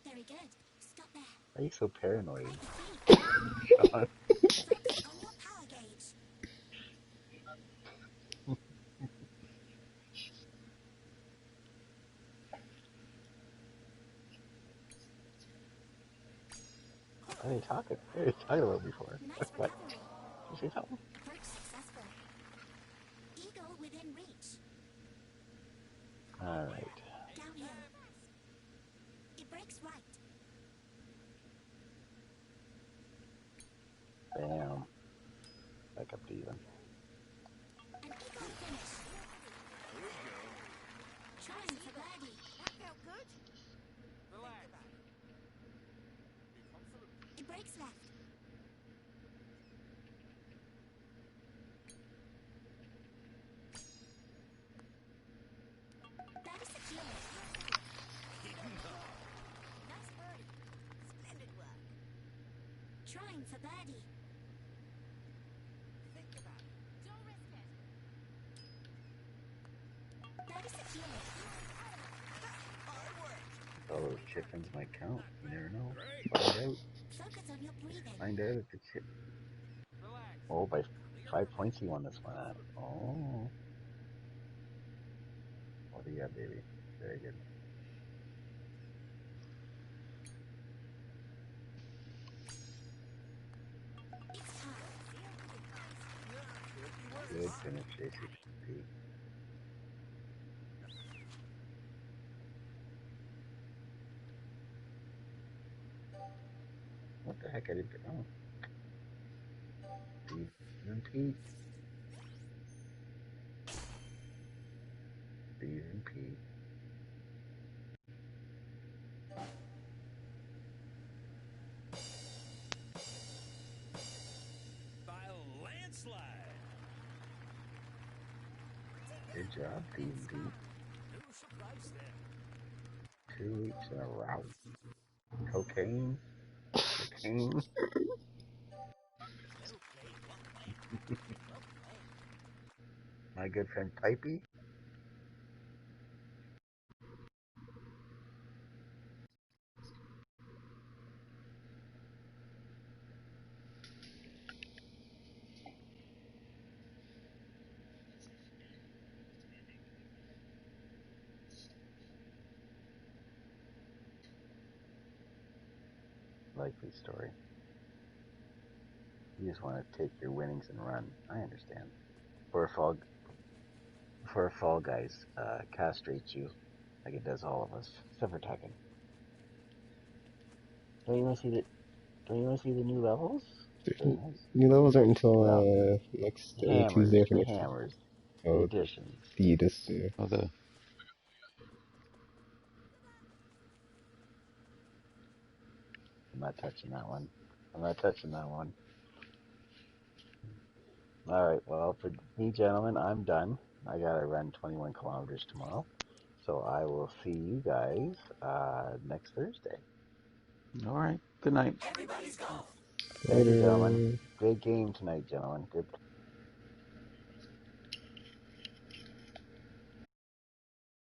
F: Very good. Stop there.
A: Why are you so paranoid?
F: Focus
A: Sean?
F: on your power gauge.
A: What are you talking about before?
F: Nice
A: What?
F: recovery.
A: Did you say something?
F: Approach successful. Eagle within reach.
A: Alright.
F: Downhill. It breaks right.
A: Bam. Back up to even.
F: An eagle finish. Trying for birdie.
D: That felt good.
E: Relax.
F: It breaks left. That is secure.
D: Nice birdie. Splendid work.
F: Trying for birdie.
D: Think about it. Don't risk it.
F: That is secure.
A: All those chickens might count. You never know. Find out.
F: Focus on your breathing.
A: Find out if it's hit.
E: Relax.
A: Oh, by 5 points he won this one at. Oh. What do you got, baby? Very good.
F: It's time.
A: Good finish, JCP. What the heck? I did. Oh. Season Pete. Season Pete.
E: By a landslide.
A: Good job, Season Pete.
E: No surprise there.
A: 2 weeks in a row. Cocaine. Cocaine.
E: Well played. Well played.
A: My good friend Pipey. Likely story. You just want to take your winnings and run. I understand. For a fall guys, castrates you like it does all of us, except for Tekken. Don't you want to see the? Don't you want to see the new levels? Very nice.
C: New levels aren't until
A: Well,
C: next
A: hammers,
C: Tuesday for
A: the
C: next.
A: hammers, the
C: Oh,
A: additions.
C: the this. Yeah.
B: Oh, the
A: I'm not touching that one. I'm not touching that one. All right. Well, for me, gentlemen, I'm done. I gotta run 21 kilometers tomorrow, so I will see you guys next Thursday.
B: all right. Good night.
A: Thank you, gentlemen. Great game tonight, gentlemen. Good.